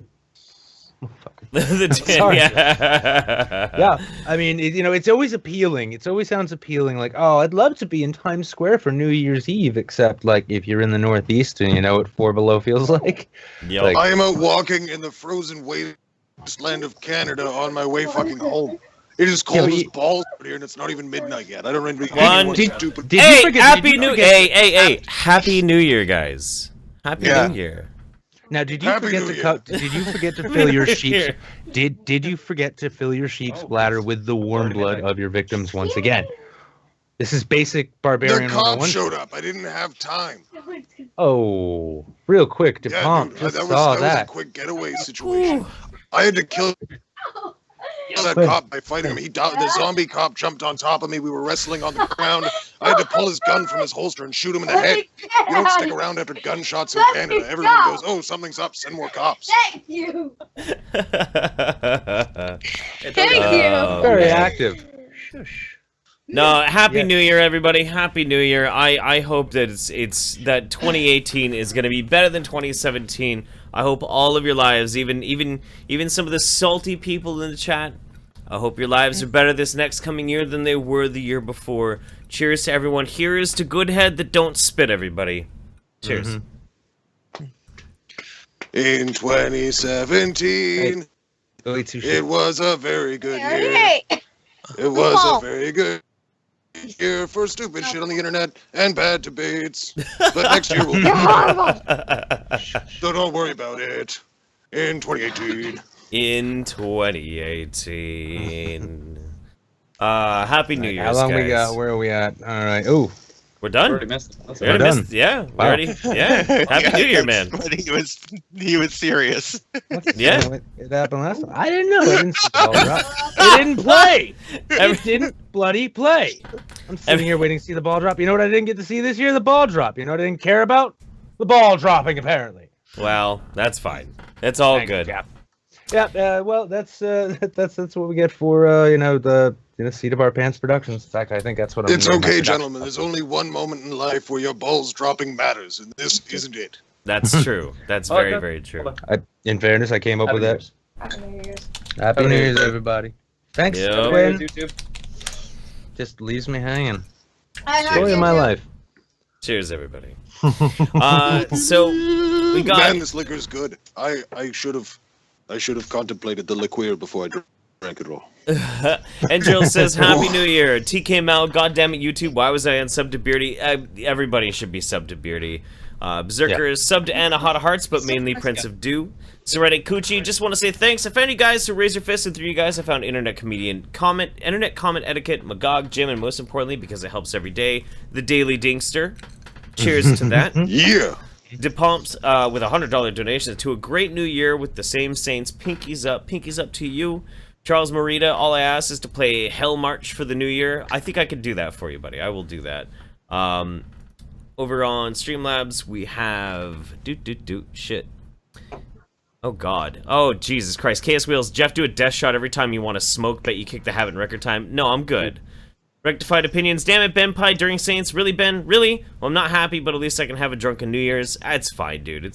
Sorry. Yeah. I mean, it's always appealing. It always sounds appealing. Like, oh, I'd love to be in Times Square for New Year's Eve, except like if you're in the Northeast and you know what 4 Below feels like. Yep. Like, I am out walking in the frozen wasteland of Canada on my way fucking home. It is cold as balls out here, and it's not even midnight yet. I don't remember anyone stupid. Happy New Year, guys. Happy New Year. Now, did you forget to fill your sheep's did you forget to fill your sheep's bladder with the warm blood of your victims once again? This is basic Barbarian. The cops showed up. I didn't have time. Oh, real quick, DuPont just saw that was a quick getaway situation. I had to kill that cop by fighting him. The zombie cop jumped on top of me. We were wrestling on the ground. I had to pull his gun from his holster and shoot him in the head. You don't stick around after gunshots in Canada. Everyone goes, "Oh, something's up. Send more cops." Thank you. Very active. Shush. No, Happy New Year, everybody. Happy New Year. I hope that it's that 2018 is going to be better than 2017. I hope all of your lives, even some of the salty people in the chat, I hope your lives are better this next coming year than they were the year before. Cheers to everyone. Here's to good head that don't spit, everybody. Cheers. In 2017, it was a very good year. It was a very good year for stupid shit on the internet and bad debates. But next year will be better. So don't worry about it. In 2018. In 2018. Happy New Year's, How long guys. we got? Where are we at? All right. Ooh. We're done. We're done. Yeah. Wow. Already. Yeah. Happy New Year, man. He was serious. Yeah. It happened last time. I didn't know. I didn't see the ball drop. It didn't play. It didn't bloody play. I'm sitting here waiting to see the ball drop. You know what I didn't get to see this year? The ball drop. You know what I didn't care about? The ball dropping, apparently. Well, that's fine. It's all good. Yeah. Well, that's what we get for the seat of our pants productions. In fact, I think that's what I'm. It's okay, gentlemen. There's only one moment in life where your balls dropping matters, and this isn't it. That's true. That's very, very true. In fairness, I came up with that. Happy New Year's. Happy New Year's, everybody. Thanks, Yep. Quinn. Just leaves me hanging. Story of my life. Cheers, everybody. So we got. Man, this liquor's good. I should have contemplated the liqueur before I drank it all. And Jill says, Happy New Year. TK Mal, goddammit YouTube, why was I unsubbed to Beardy? Everybody should be subbed to Beardy. Berserker is subbed to Anahata Hearts, but mainly Prince of Dew. Serenity Coochie, just want to say thanks. I found you guys who raised your fists, and through you guys I found internet comment etiquette, Magog, Jim, and most importantly, because it helps every day, the Daily Dingster. Cheers to that. Yeah. DePomps with a $100 donation to a great new year with the same saints. Pinkies up to you. Charles Morita, all I ask is to play Hell March for the new year. I think I could do that for you, buddy. I will do that. Over on Streamlabs, we have... Shit. Oh, God. Oh, Jesus Christ. KS Wheels, Jeff, do a death shot every time you want to smoke. Bet you kick the habit in record time. No, I'm good. Rectified opinions. Damn it, Ben Pie during Saints. Really, Ben? Really? Well, I'm not happy, but at least I can have a drunken New Year's. It's fine, dude.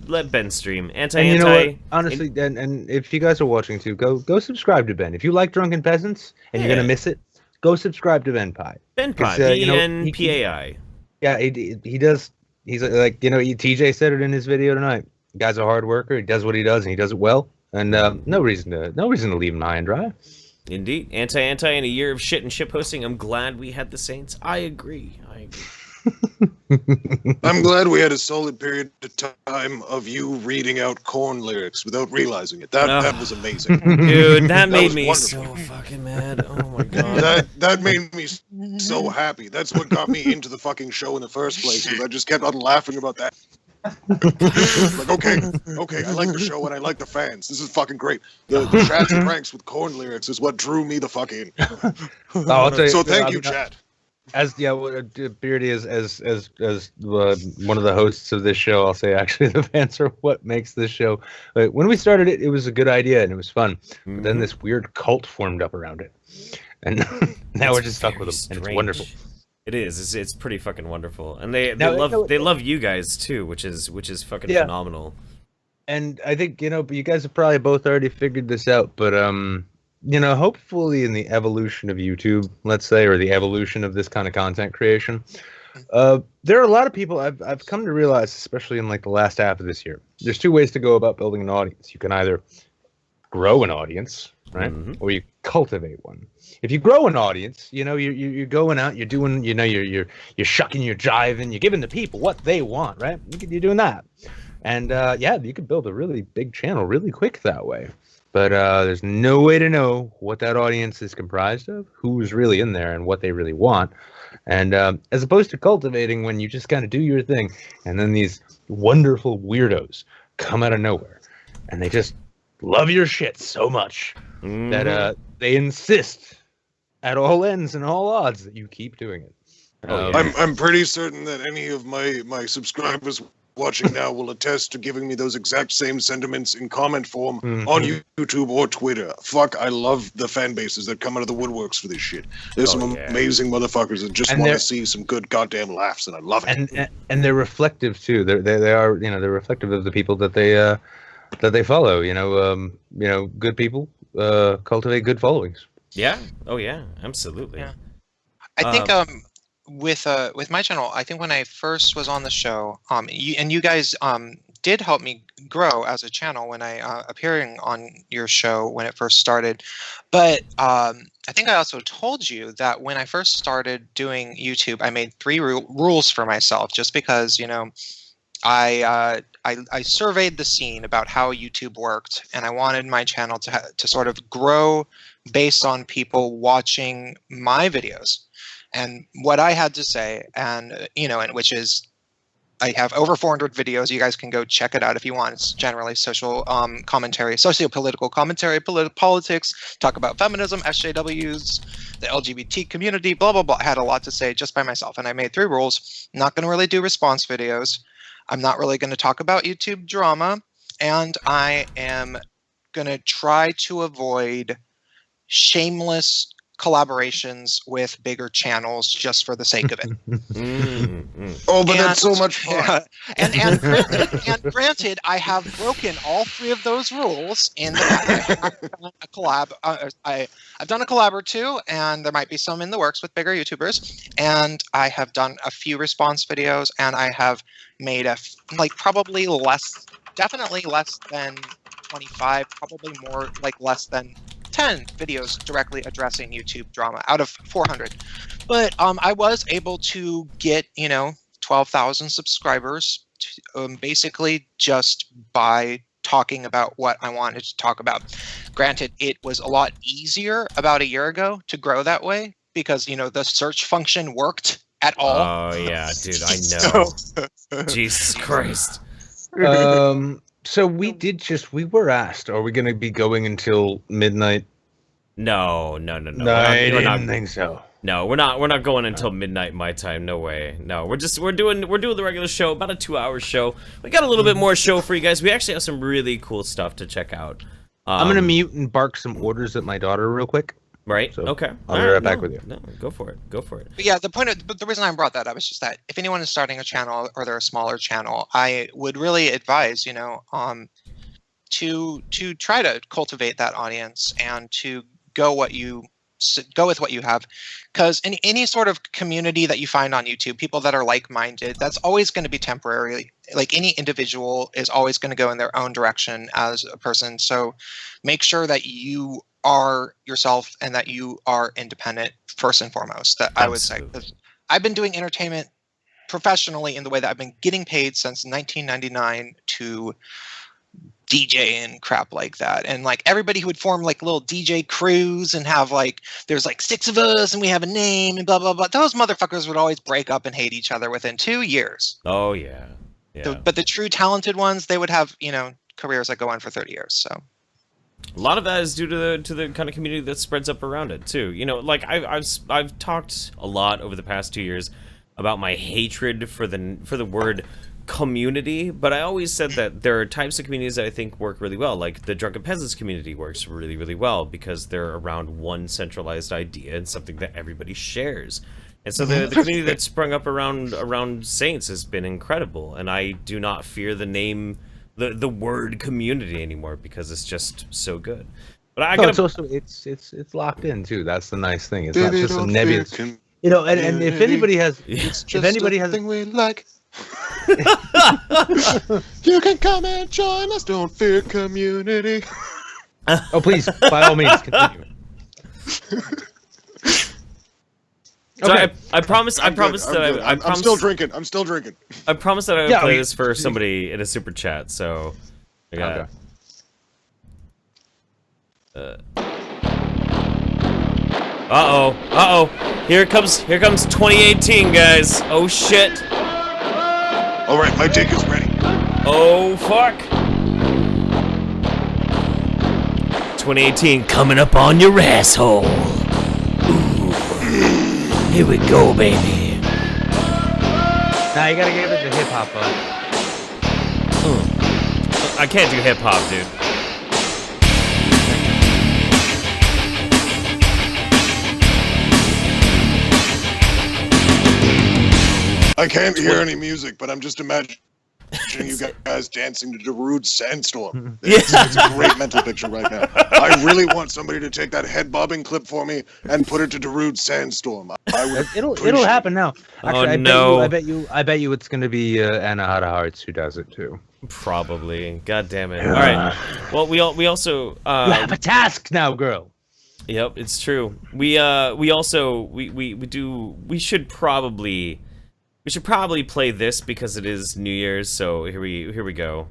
Let Ben stream. And you know what? Honestly, and if you guys are watching too, go subscribe to Ben. If you like Drunken Peasants and you're gonna miss it, go subscribe to Ben Pie. Ben Pie. BNPAI. Yeah, he does. He's like, TJ said it in his video tonight. The guy's a hard worker. He does what he does, and he does it well. And no reason to leave him high and dry. Indeed. Anti in a year of shit and ship hosting. I'm glad we had the Saints. I agree. I'm glad we had a solid period of time of you reading out Korn lyrics without realizing it. That was amazing. Dude, that made was me wonderful. so fucking mad. Oh my god. That made me so happy. That's what got me into the fucking show in the first place, because I just kept on laughing about that. Like, okay, I like the show and I like the fans. This is fucking great. The chats and pranks with Korn lyrics is what drew me the fuck in. I'll tell you, So thank you, chat. As Beardy as one of the hosts of this show, I'll say actually the fans are what makes this show. But when we started it, it was a good idea and it was fun. But then this weird cult formed up around it, and now we're just stuck with them, and it's wonderful. It is. It's pretty fucking wonderful, and they love you guys too, which is fucking phenomenal. And I think but you guys have probably both already figured this out, but hopefully in the evolution of YouTube, let's say, or the evolution of this kind of content creation, there are a lot of people I've come to realize, especially in like the last half of this year. There's two ways to go about building an audience. You can either grow an audience, right, or you cultivate one. If you grow an audience, you're going out, you're doing, you're shucking, you're jiving, you're giving the people what they want, right? You're doing that, and you could build a really big channel really quick that way. But there's no way to know what that audience is comprised of, who's really in there, and what they really want. And as opposed to cultivating when you just kind of do your thing, and then these wonderful weirdos come out of nowhere, and they just love your shit so much that they insist at all ends and all odds that you keep doing it. I'm pretty certain that any of my subscribers watching now will attest to giving me those exact same sentiments in comment form on YouTube or Twitter. Fuck, I love the fan bases that come out of the woodworks for this shit. There's some amazing motherfuckers that just want to see some good goddamn laughs, and I love it. And they're reflective too. They are they're reflective of the people that they follow. Good people cultivate good followings. Yeah. Oh yeah. Absolutely. Yeah. I think with my channel, I think when I first was on the show, you guys did help me grow as a channel when I appearing on your show when it first started. But I think I also told you that when I first started doing YouTube, I made 3 rules for myself, just because I surveyed the scene about how YouTube worked, and I wanted my channel to sort of grow based on people watching my videos and what I had to say, and which is, I have over 400 videos. You guys can go check it out if you want. It's generally social commentary, socio-political commentary, politics, talk about feminism, SJWs, the LGBT community, blah, blah, blah. I had a lot to say just by myself, and I made 3 rules. I'm not going to really do response videos. I'm not really going to talk about YouTube drama, and I am going to try to avoid shameless collaborations with bigger channels just for the sake of it. Oh, but that's so much fun. And granted, I have broken all 3 of those rules in the a collab. I've done a collab or 2, and there might be some in the works with bigger YouTubers. And I have done a few response videos, and I have made probably definitely less than 25, probably more like less than 10 videos directly addressing YouTube drama out of 400. But I was able to get 12,000 subscribers basically just by talking about what I wanted to talk about. Granted, it was a lot easier about a year ago to grow that way because the search function worked at all. Oh yeah, dude, I know. Jesus Christ. So we were asked, are we going to be going until midnight? No. No, I didn't think so. No, we're not going until midnight my time. No way. No, we're doing the regular show, about a 2-hour show. We got a little bit more show for you guys. We actually have some really cool stuff to check out. I'm gonna mute and bark some orders at my daughter real quick. Right. So okay. I'll be right back with you. No, go for it. But yeah, the reason I brought that up is just that if anyone is starting a channel or they're a smaller channel, I would really advise, to try to cultivate that audience and to go with what you have, because in any sort of community that you find on YouTube, people that are like-minded, that's always going to be temporary. Like any individual is always going to go in their own direction as a person. So make sure that you are yourself and that you are independent first and foremost. That I would say, because I've been doing entertainment professionally in the way that I've been getting paid since 1999 to DJ and crap like that. And like everybody who would form like little DJ crews and have like, there's like 6 of us and we have a name and blah, blah, blah. Those motherfuckers would always break up and hate each other within 2 years. Oh, yeah. Yeah. But the true talented ones, they would have, careers that go on for 30 years. So a lot of that is due to the kind of community that spreads up around it too. Like I've talked a lot over the past 2 years about my hatred for the word community, but I always said that there are types of communities that I think work really well. Like the Drunken Peasants community works really, really well because they're around one centralized idea and something that everybody shares. And so the community that sprung up around Saints has been incredible, and I do not fear the name, the word community anymore because it's just so good. But I it's also it's locked in too. That's the nice thing. It's not just some nebulous. And if anybody has, thing we like. You can come and join us. Don't fear community. Oh, please, by all means, continue. So okay. I promise that I'm still drinking. I'm still drinking. I promise that I would play this for somebody in a super chat. So I got. Uh-oh. Here comes 2018, guys. Oh shit. All right, my dick is ready. Oh fuck. 2018 coming up on your asshole. Ooh. Here we go, baby. Nah, you gotta give it the hip hop up. I can't do hip hop, dude. I can't hear any music, but I'm just imagining you guys dancing to Darude Sandstorm. It's a great mental picture right now. I really want somebody to take that head bobbing clip for me and put it to Darude Sandstorm. It'll happen now. Actually, I bet you it's gonna be Anahata Hearts who does it too. Probably. God damn it. All right. Well, we also you have a task now, girl. Yep, it's true. We should probably play this because it is New Year's. So here we go.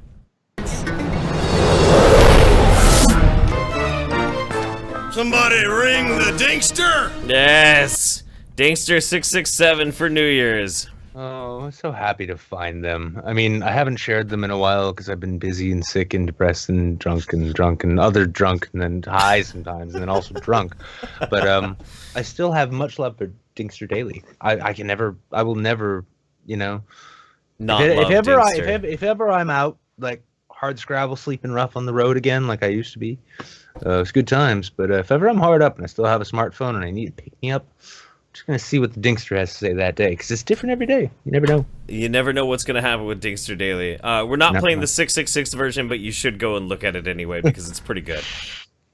Somebody ring the Dinkster. Yes, Dinkster 667 for New Year's. Oh, I'm so happy to find them. I mean, I haven't shared them in a while because I've been busy and sick and depressed and drunk and other drunk and then high sometimes and then also drunk. But I still have much love for Dinkster Daily. I will never, if ever I'm out like hard scrabble, sleeping rough on the road again like I used to be, it's good times. But if ever I'm hard up and I still have a smartphone and I need to pick me up, I'm just gonna see what the Dinkster has to say that day because it's different every day. You never know. You never know what's gonna happen with Dinkster Daily. We're not playing the 666 version, but you should go and look at it anyway because it's pretty good.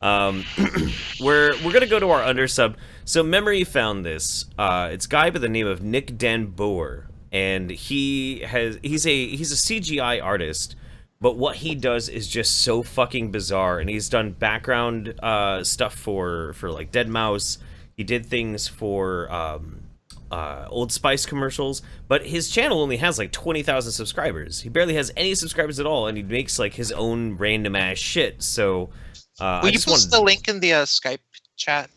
We're gonna go to our undersub. So Memory found this. It's a guy by the name of Nick DanBoer, and he's a CGI artist, but what he does is just so fucking bizarre. And he's done background stuff for like Deadmau5. He did things for Old Spice commercials, but his channel only has like 20,000 subscribers. He barely has any subscribers at all, and he makes like his own random ass shit. So will you post the link in the Skype chat?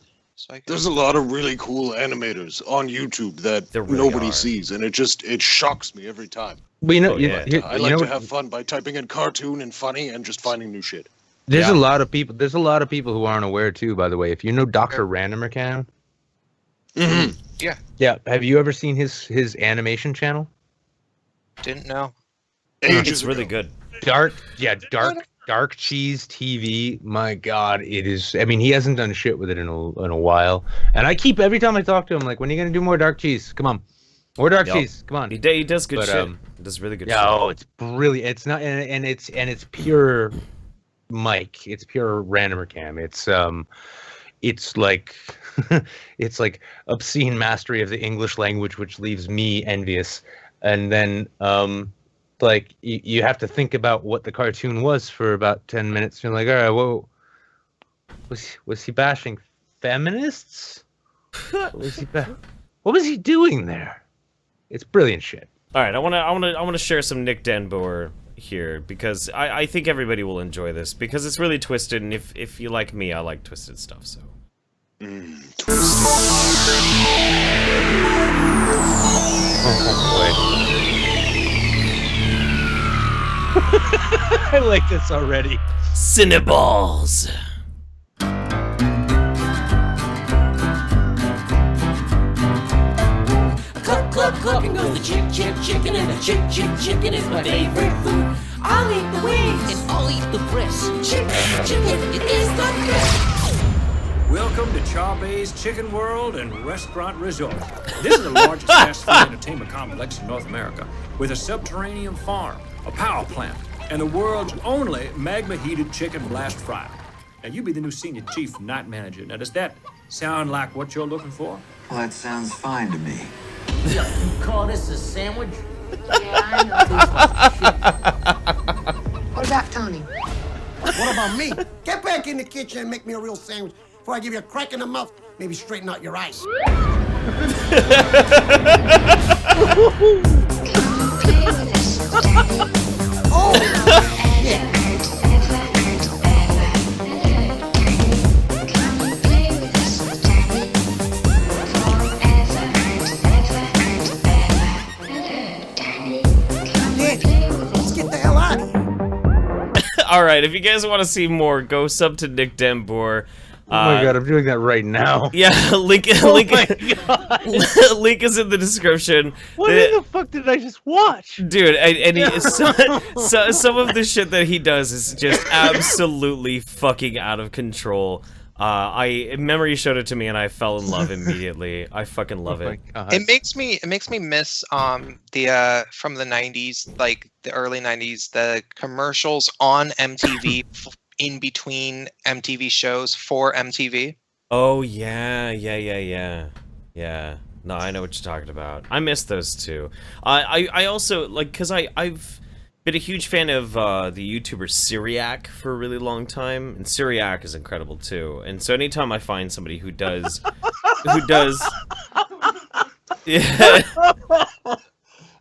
There's a lot of really cool animators on YouTube that nobody sees, and it shocks me every time. But I like to have fun by typing in cartoon and funny and just finding new shit. There's a lot of people. There's a lot of people who aren't aware too. By the way, if you know Dr. Randomer Cam, yeah. Have you ever seen his animation channel? Didn't know. It's really good. Dark Cheese TV. My God, it is. I mean, he hasn't done shit with it in a while. And every time I talk to him, like, when are you gonna do more Dark Cheese? Come on, more Dark Cheese. Come on. He does good shit. He does really good shit. Oh, it's brilliant. It's not, and it's pure Mike. It's pure Randomer Cam. It's like it's like obscene mastery of the English language, which leaves me envious. And then like you have to think about what the cartoon was for about 10 minutes. You're like, all right, whoa, was he bashing feminists? What was he doing there? It's brilliant shit. All right, I want to share some Nick DanBoer here because I think everybody will enjoy this because it's really twisted, and if you like me, I like twisted stuff. So. Twisted. Oh boy. I like this already. Cinnaballs. Cluck, cluck, clucking goes the chicken, and the chicken is my favorite food. I'll eat the wings, and I'll eat the breast. Chicken, it is the best. Welcome to Charbay's Chicken World and Restaurant Resort. This is the largest fast food entertainment complex in North America, with a subterranean farm, a power plant, and the world's only magma-heated chicken blast fryer. Now, you be the new senior chief night manager. Now, does that sound like what you're looking for? Well, that sounds fine to me. You call this a sandwich? Yeah, I know this one. What about Tony? What about me? Get back in the kitchen and make me a real sandwich before I give you a crack in the mouth. Maybe straighten out your eyes. Oh, yeah. Let's get the hell out of here. All right, if you guys want to see more, go sub to Nick DanBoer. Oh my god, I'm doing that right now. Yeah, link link is in the description. What in the fuck did I just watch? Dude, some of the shit that he does is just absolutely fucking out of control. Memory showed it to me and I fell in love immediately. I fucking love it. It makes me miss the from the 90s, like the early 90s, the commercials on MTV in between MTV shows for MTV. Oh yeah. No, I know what you're talking about. I miss those too. I also like because I've been a huge fan of the YouTuber Syriac for a really long time, and Syriac is incredible too. And so anytime I find somebody who does yeah.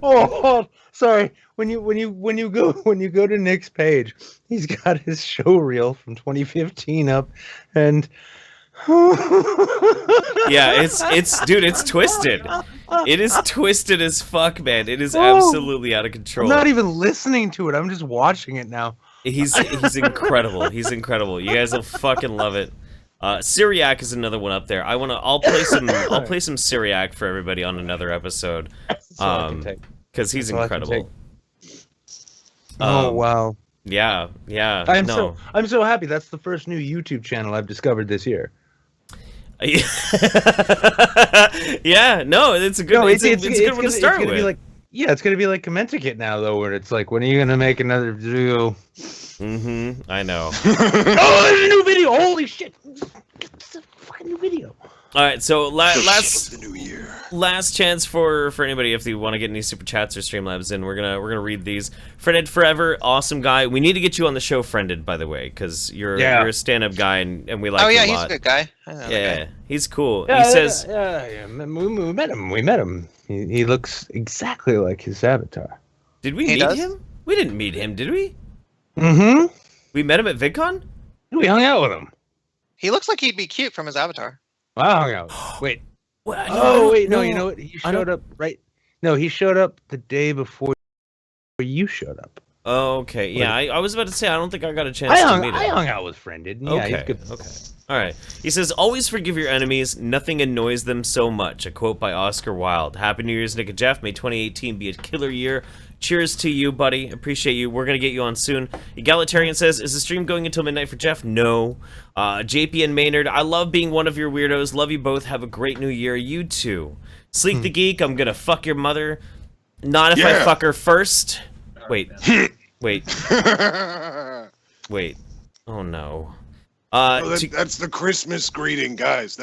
Oh, sorry. When you go to Nick's page, he's got his show reel from 2015 up, and yeah, it's twisted. It is twisted as fuck, man. It is absolutely out of control. I'm not even listening to it. I'm just watching it now. He's incredible. He's incredible. You guys will fucking love it. Syriac is another one up there. I'll play some Syriac for everybody on another episode. Because he's incredible. Oh wow. Yeah. I'm so happy. That's the first new YouTube channel I've discovered this year. Yeah, no, it's a good one to start with. It's gonna be like Commenticate now though, where it's like, when are you gonna make another video? I know. Oh, there's a new video! Holy shit! It's a fucking new video. All right, so last chance for anybody if they want to get any super chats or Streamlabs in. We're gonna read these. Friended forever, awesome guy. We need to get you on the show, Friended, by the way, because you're a stand-up guy and we like you a lot. He's a good guy. Yeah, he's cool. Yeah, he says, we met him. He looks exactly like his avatar. Did we meet him? We didn't meet him, did we? Mm-hmm. We met him at VidCon? We hung out with him. He looks like he'd be cute from his avatar. I hung out. Wait. No, you know what? He showed up right. No, he showed up the day before you showed up. Okay, yeah, I was about to say, I don't think I got a chance to meet him. I hung out with Friended. Yeah, he's good. Okay. All right. He says, always forgive your enemies. Nothing annoys them so much. A quote by Oscar Wilde. Happy New Year's, Nick and Jeff. May 2018 be a killer year. Cheers to you, buddy. Appreciate you. We're going to get you on soon. Egalitarian says, is the stream going until midnight for Jeff? No. JP and Maynard, I love being one of your weirdos. Love you both. Have a great new year. You too. Sleek the Geek, I'm going to fuck your mother. Not if I fuck her first. Wait. Wait. Oh, no. That's the Christmas greeting, guys.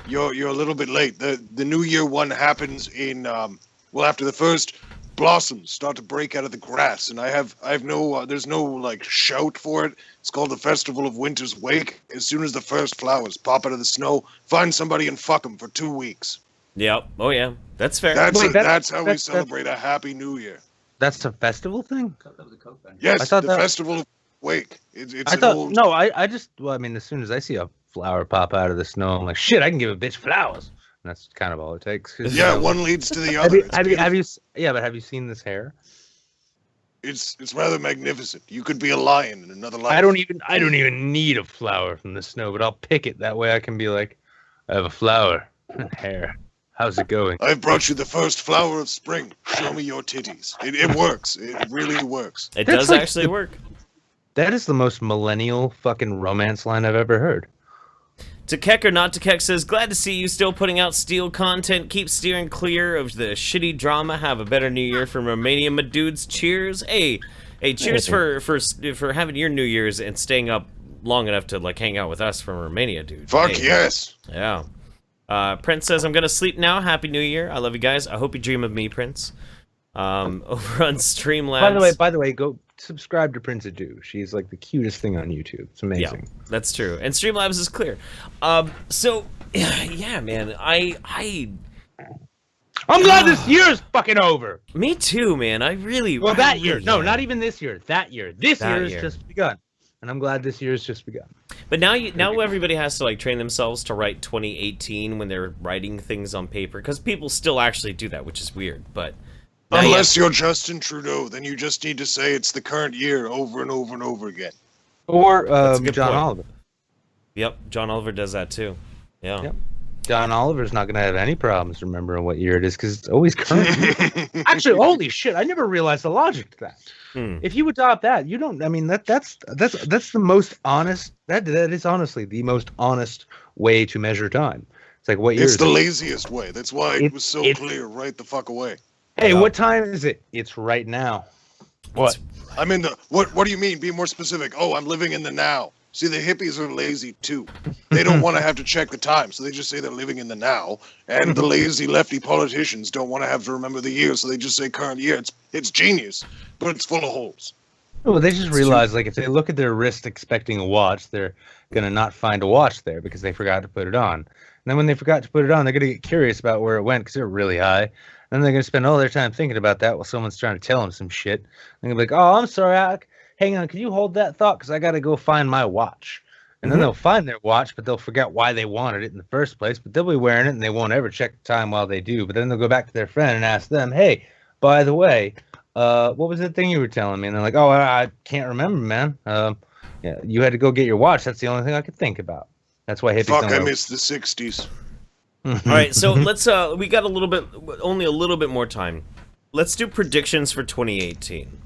You're a little bit late. The New Year one happens in after the first blossoms start to break out of the grass, and I have no there's no like shout for it. It's called the Festival of Winter's Wake. As soon as the first flowers pop out of the snow, find somebody and fuck them for 2 weeks. Yep. Oh yeah, that's fair. That's how we celebrate a Happy New Year. That's a festival thing? Yes, I thought the that- Festival of Wake. It's I an thought old... no. I just well, I mean, as soon as I see a flower pop out of the snow, I'm like, shit, I can give a bitch flowers. And that's kind of all it takes. Yeah, one leads to the other. Have you? Yeah, but have you seen this hair? It's rather magnificent. You could be a lion in another life. I don't even need a flower from the snow, but I'll pick it. That way I can be like, I have a flower. Hair. How's it going? I've brought you the first flower of spring. Show me your titties. It works. It really works. It does actually work. That is the most millennial fucking romance line I've ever heard. To Keck or not to Keck says, glad to see you still putting out Steel content. Keep steering clear of the shitty drama. Have a better New Year from Romania, my dudes. Cheers. Hey, cheers for having your New Year's and staying up long enough to like hang out with us from Romania, dude. Fuck hey. yes. Yeah. Prince says, I'm gonna sleep now. Happy New Year. I love you guys. I hope you dream of me, Prince. Over on Streamlabs. By the way, go subscribe to Prince Adu. She's like the cutest thing on YouTube. It's amazing. Yeah, that's true. And Streamlabs is clear. So yeah, man, I'm glad this year's fucking over. Me too, man. I really that year. really No, am. not even this year. That year. This That year has year. just begun. And I'm glad this year has just begun. But now everybody has to like train themselves to write 2018 when they're writing things on paper, because people still actually do that, which is weird. But now Unless you're Justin Trudeau, then you just need to say it's the current year over and over and over again. Or That's a good John point. Oliver. Yep, John Oliver does that too. Yeah. Yep. John Oliver's not going to have any problems remembering what year it is because it's always current. Actually, holy shit! I never realized the logic to that. If you adopt that, you don't. I mean, that's the most honest. That is honestly the most honest way to measure time. It's like what year? It's is the it? laziest way. That's why it was so clear right the fuck away. Hey, what time is it? It's right now. What? I'm in the what do you mean? Be more specific. Oh, I'm living in the now. See, the hippies are lazy too. They don't want to have to check the time, so they just say they're living in the now. And the lazy lefty politicians don't want to have to remember the year, so they just say current year. It's genius, but it's full of holes. Well, they just realize, like, if they look at their wrist expecting a watch, they're gonna not find a watch there because they forgot to put it on. And then when they forgot to put it on, they're gonna get curious about where it went because they're really high. And then they're gonna spend all their time thinking about that while someone's trying to tell them some shit. And they're gonna be like, "Oh, I'm sorry, hang on, can you hold that thought? Because I got to go find my watch." And then they'll find their watch, but they'll forget why they wanted it in the first place. But they'll be wearing it, and they won't ever check the time while they do. But then they'll go back to their friend and ask them, "Hey, by the way, what was the thing you were telling me?" And they're like, "Oh, I can't remember, man. Yeah, you had to go get your watch. That's the only thing I could think about." That's why hippies Fuck, don't I wear- miss the 60s. All right, so let's we got only a little bit more time. Let's do predictions for 2018.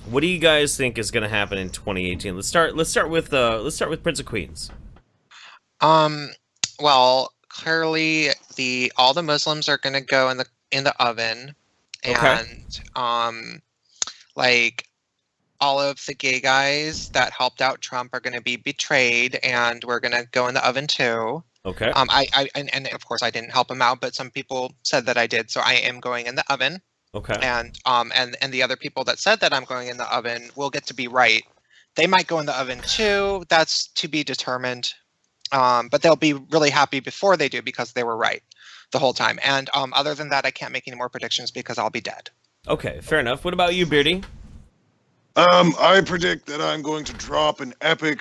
What do you guys think is going to happen in 2018? Let's start with Prince of Queens. Well, clearly all the Muslims are going to go in the oven, and like all of the gay guys that helped out Trump are going to be betrayed, and we're going to go in the oven too. Okay. And of course I didn't help him out, but some people said that I did, so I am going in the oven. Okay. And the other people that said that I'm going in the oven will get to be right. They might go in the oven too. That's to be determined. But they'll be really happy before they do because they were right the whole time. And other than that, I can't make any more predictions because I'll be dead. Okay, fair enough. What about you, Beardy? I predict that I'm going to drop an epic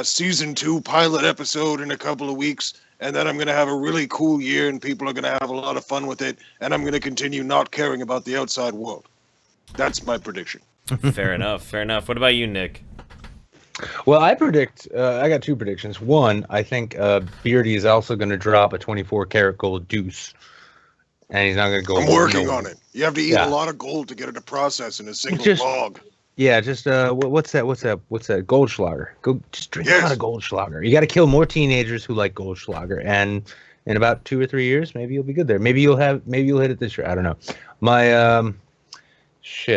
season 2 pilot episode in a couple of weeks. And then I'm going to have a really cool year, and people are going to have a lot of fun with it, and I'm going to continue not caring about the outside world. That's my prediction. Fair enough, fair enough. What about you, Nick? Well, I predict, I got 2 predictions. One, I think Beardy is also going to drop a 24-karat gold deuce, and he's not going to go... I'm working on it. You have to eat a lot of gold to get it to process in a single log. Yeah, just what's that? Goldschlager. Go just drink a lot of Goldschlager. You got to kill more teenagers who like Goldschlager, and in about 2 or 3 years, maybe you'll be good there. Maybe you'll hit it this year. I don't know. My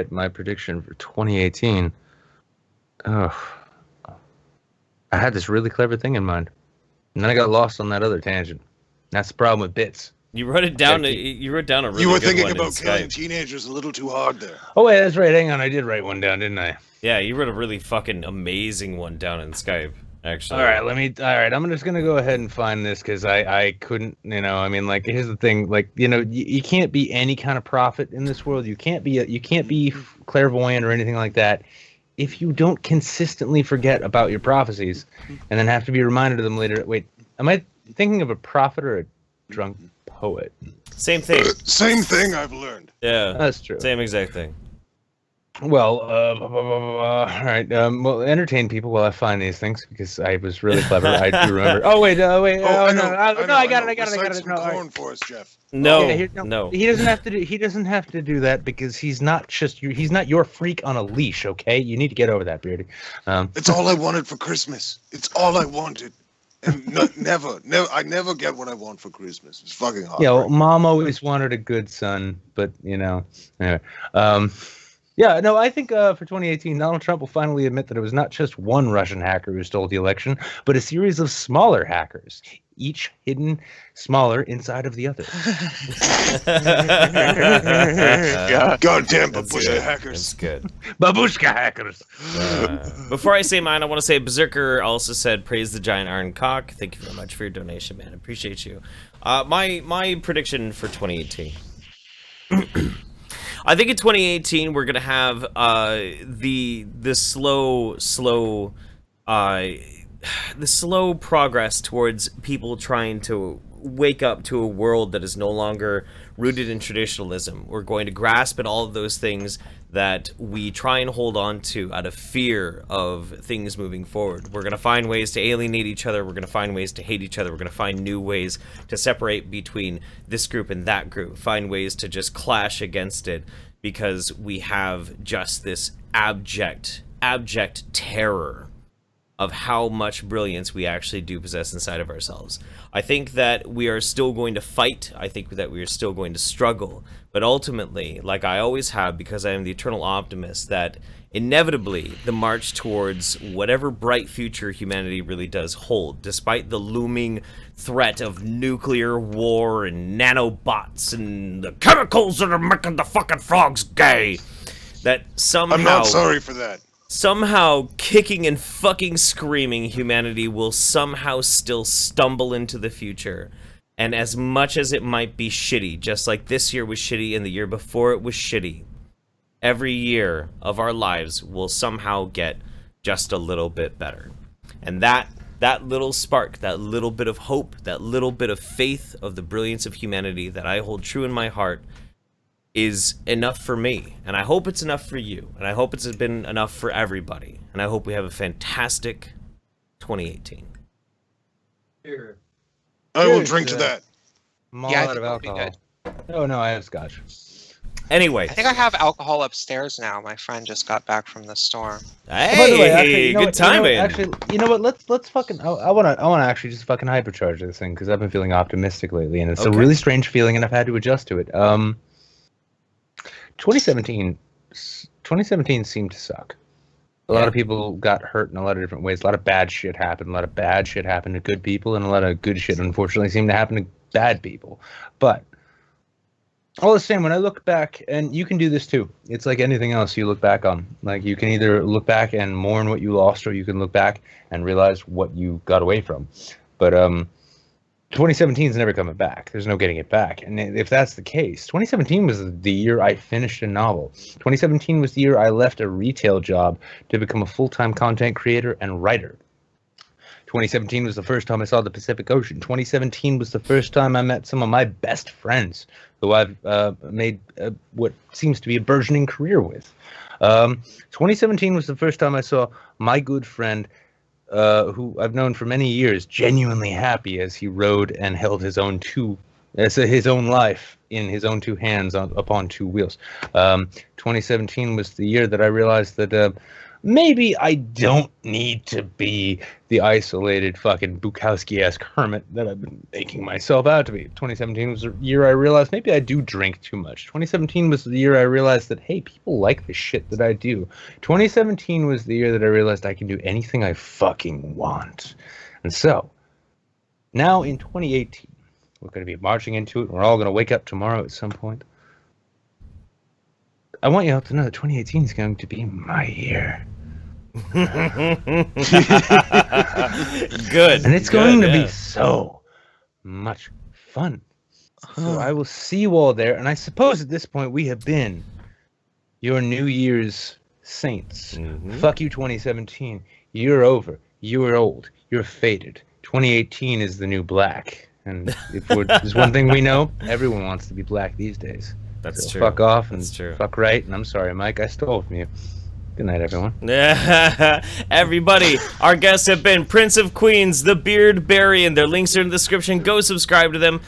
my prediction for 2018. Oh, I had this really clever thing in mind, and then I got lost on that other tangent. That's the problem with bits. You wrote it down. You wrote down a really You were good thinking one in about killing Skype. teenagers a little too hard there. Oh wait, that's right. Hang on, I did write one down, didn't I? Yeah, you wrote a really fucking amazing one down in Skype. actually. All right, I'm just gonna go ahead and find this because I couldn't, I mean, like, here's the thing, like, you can't be any kind of prophet in this world. You can't be clairvoyant or anything like that if you don't consistently forget about your prophecies and then have to be reminded of them later. Wait, am I thinking of a prophet or a drunk poet? Same thing. Same thing, I've learned. Yeah, that's true. Same exact thing. Well, all right. Well, entertain people while I find these things because I was really clever. I do remember. Oh wait. I got it. No, corn for us, Jeff. No, no. He doesn't have to do. He doesn't have to do that because he's not your freak on a leash. Okay, you need to get over that, Beardy. It's all I wanted for Christmas. It's all I wanted. And I never get what I want for Christmas. It's fucking hard. Yeah, well, Mom always wanted a good son, but anyway. Yeah, no, I think for 2018, Donald Trump will finally admit that it was not just one Russian hacker who stole the election, but a series of smaller hackers, each hidden smaller inside of the other. Goddamn babushka hackers. That's good. Babushka hackers. Before I say mine, I want to say Berserker also said, praise the giant iron cock. Thank you very much for your donation, man. I appreciate you. My prediction for 2018. I think in 2018 we're gonna have the slow progress towards people trying to wake up to a world that is no longer rooted in traditionalism. We're going to grasp at all of those things that we try and hold on to out of fear of things moving forward. We're going to find ways to alienate each other. We're going to find ways to hate each other. We're going to find new ways to separate between this group and that group. Find ways to just clash against it because we have just this abject terror of how much brilliance we actually do possess inside of ourselves. I think that we are still going to fight. I think that we are still going to struggle. But ultimately, like I always have, because I am the eternal optimist, that inevitably the march towards whatever bright future humanity really does hold, despite the looming threat of nuclear war and nanobots and the chemicals that are making the fucking frogs gay, that somehow... I'm not sorry for that. Somehow, kicking and fucking screaming, humanity will somehow still stumble into the future. And as much as it might be shitty, just like this year was shitty and the year before it was shitty, every year of our lives will somehow get just a little bit better. And that little spark, that little bit of hope, that little bit of faith of the brilliance of humanity that I hold true in my heart is enough for me, and I hope it's enough for you, and I hope it's been enough for everybody, and I hope we have a fantastic 2018. Here. I will drink to that. Yeah, Out of alcohol. Oh no, I have scotch. Anyway, I think I have alcohol upstairs now. My friend just got back from the store. Hey, by the way, actually, good timing. Actually, you know what? Let's fucking. I wanna actually just fucking hypercharge this thing because I've been feeling optimistic lately, and it's a really strange feeling, and I've had to adjust to it. 2017 seemed to suck. A lot of people got hurt in a lot of different ways. A lot of bad shit happened. A lot of bad shit happened to good people, and a lot of good shit, unfortunately, seemed to happen to bad people. But all the same, when I look back, and you can do this too. It's like anything else you look back on. Like, you can either look back and mourn what you lost, or you can look back and realize what you got away from. But 2017 is never coming back. There's no getting it back. And if that's the case, 2017 was the year I finished a novel. 2017 was the year I left a retail job to become a full-time content creator and writer. 2017 was the first time I saw the Pacific Ocean. 2017 was the first time I met some of my best friends who I've made what seems to be a burgeoning career with. 2017 was the first time I saw my good friend who I've known for many years, genuinely happy as he rode and held his own life in his own two hands upon two wheels. 2017 was the year that I realized that maybe I don't need to be the isolated fucking Bukowski-esque hermit that I've been making myself out to be. 2017 was the year I realized maybe I do drink too much. 2017 was the year I realized that, hey, people like the shit that I do. 2017 was the year that I realized I can do anything I fucking want. And so, now in 2018, we're going to be marching into it. We're all going to wake up tomorrow at some point. I want you all to know that 2018 is going to be my year. Good. And it's good, going to yeah. be so much fun. So I will see you all there. And I suppose at this point we have been your New Year's saints. Fuck you, 2017. You're over. You're old. You're faded. 2018 is the new black. And if there's one thing we know, everyone wants to be black these days. That's So true. Fuck off and That's true. fuck right. And I'm sorry, Mike. I stole from you. Good night, everyone. Everybody, our guests have been Prince of Queens, the Beardbarian. Their links are in the description. Go subscribe to them.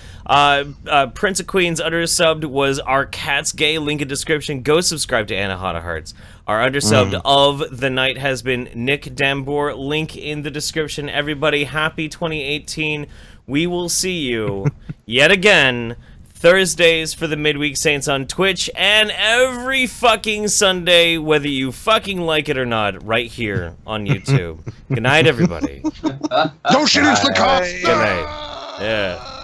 Prince of Queens Undersubbed was our Cat's Gay. Link in description. Go subscribe to Anahata Hearts. Our Undersubbed of the night has been Nick DanBoer. Link in the description. Everybody, happy 2018. We will see you yet again Thursdays for the Midweek Saints on Twitch, and every fucking Sunday, whether you fucking like it or not, right here on YouTube. Good night, everybody. Don't shoot into the cops! Good night. Yeah.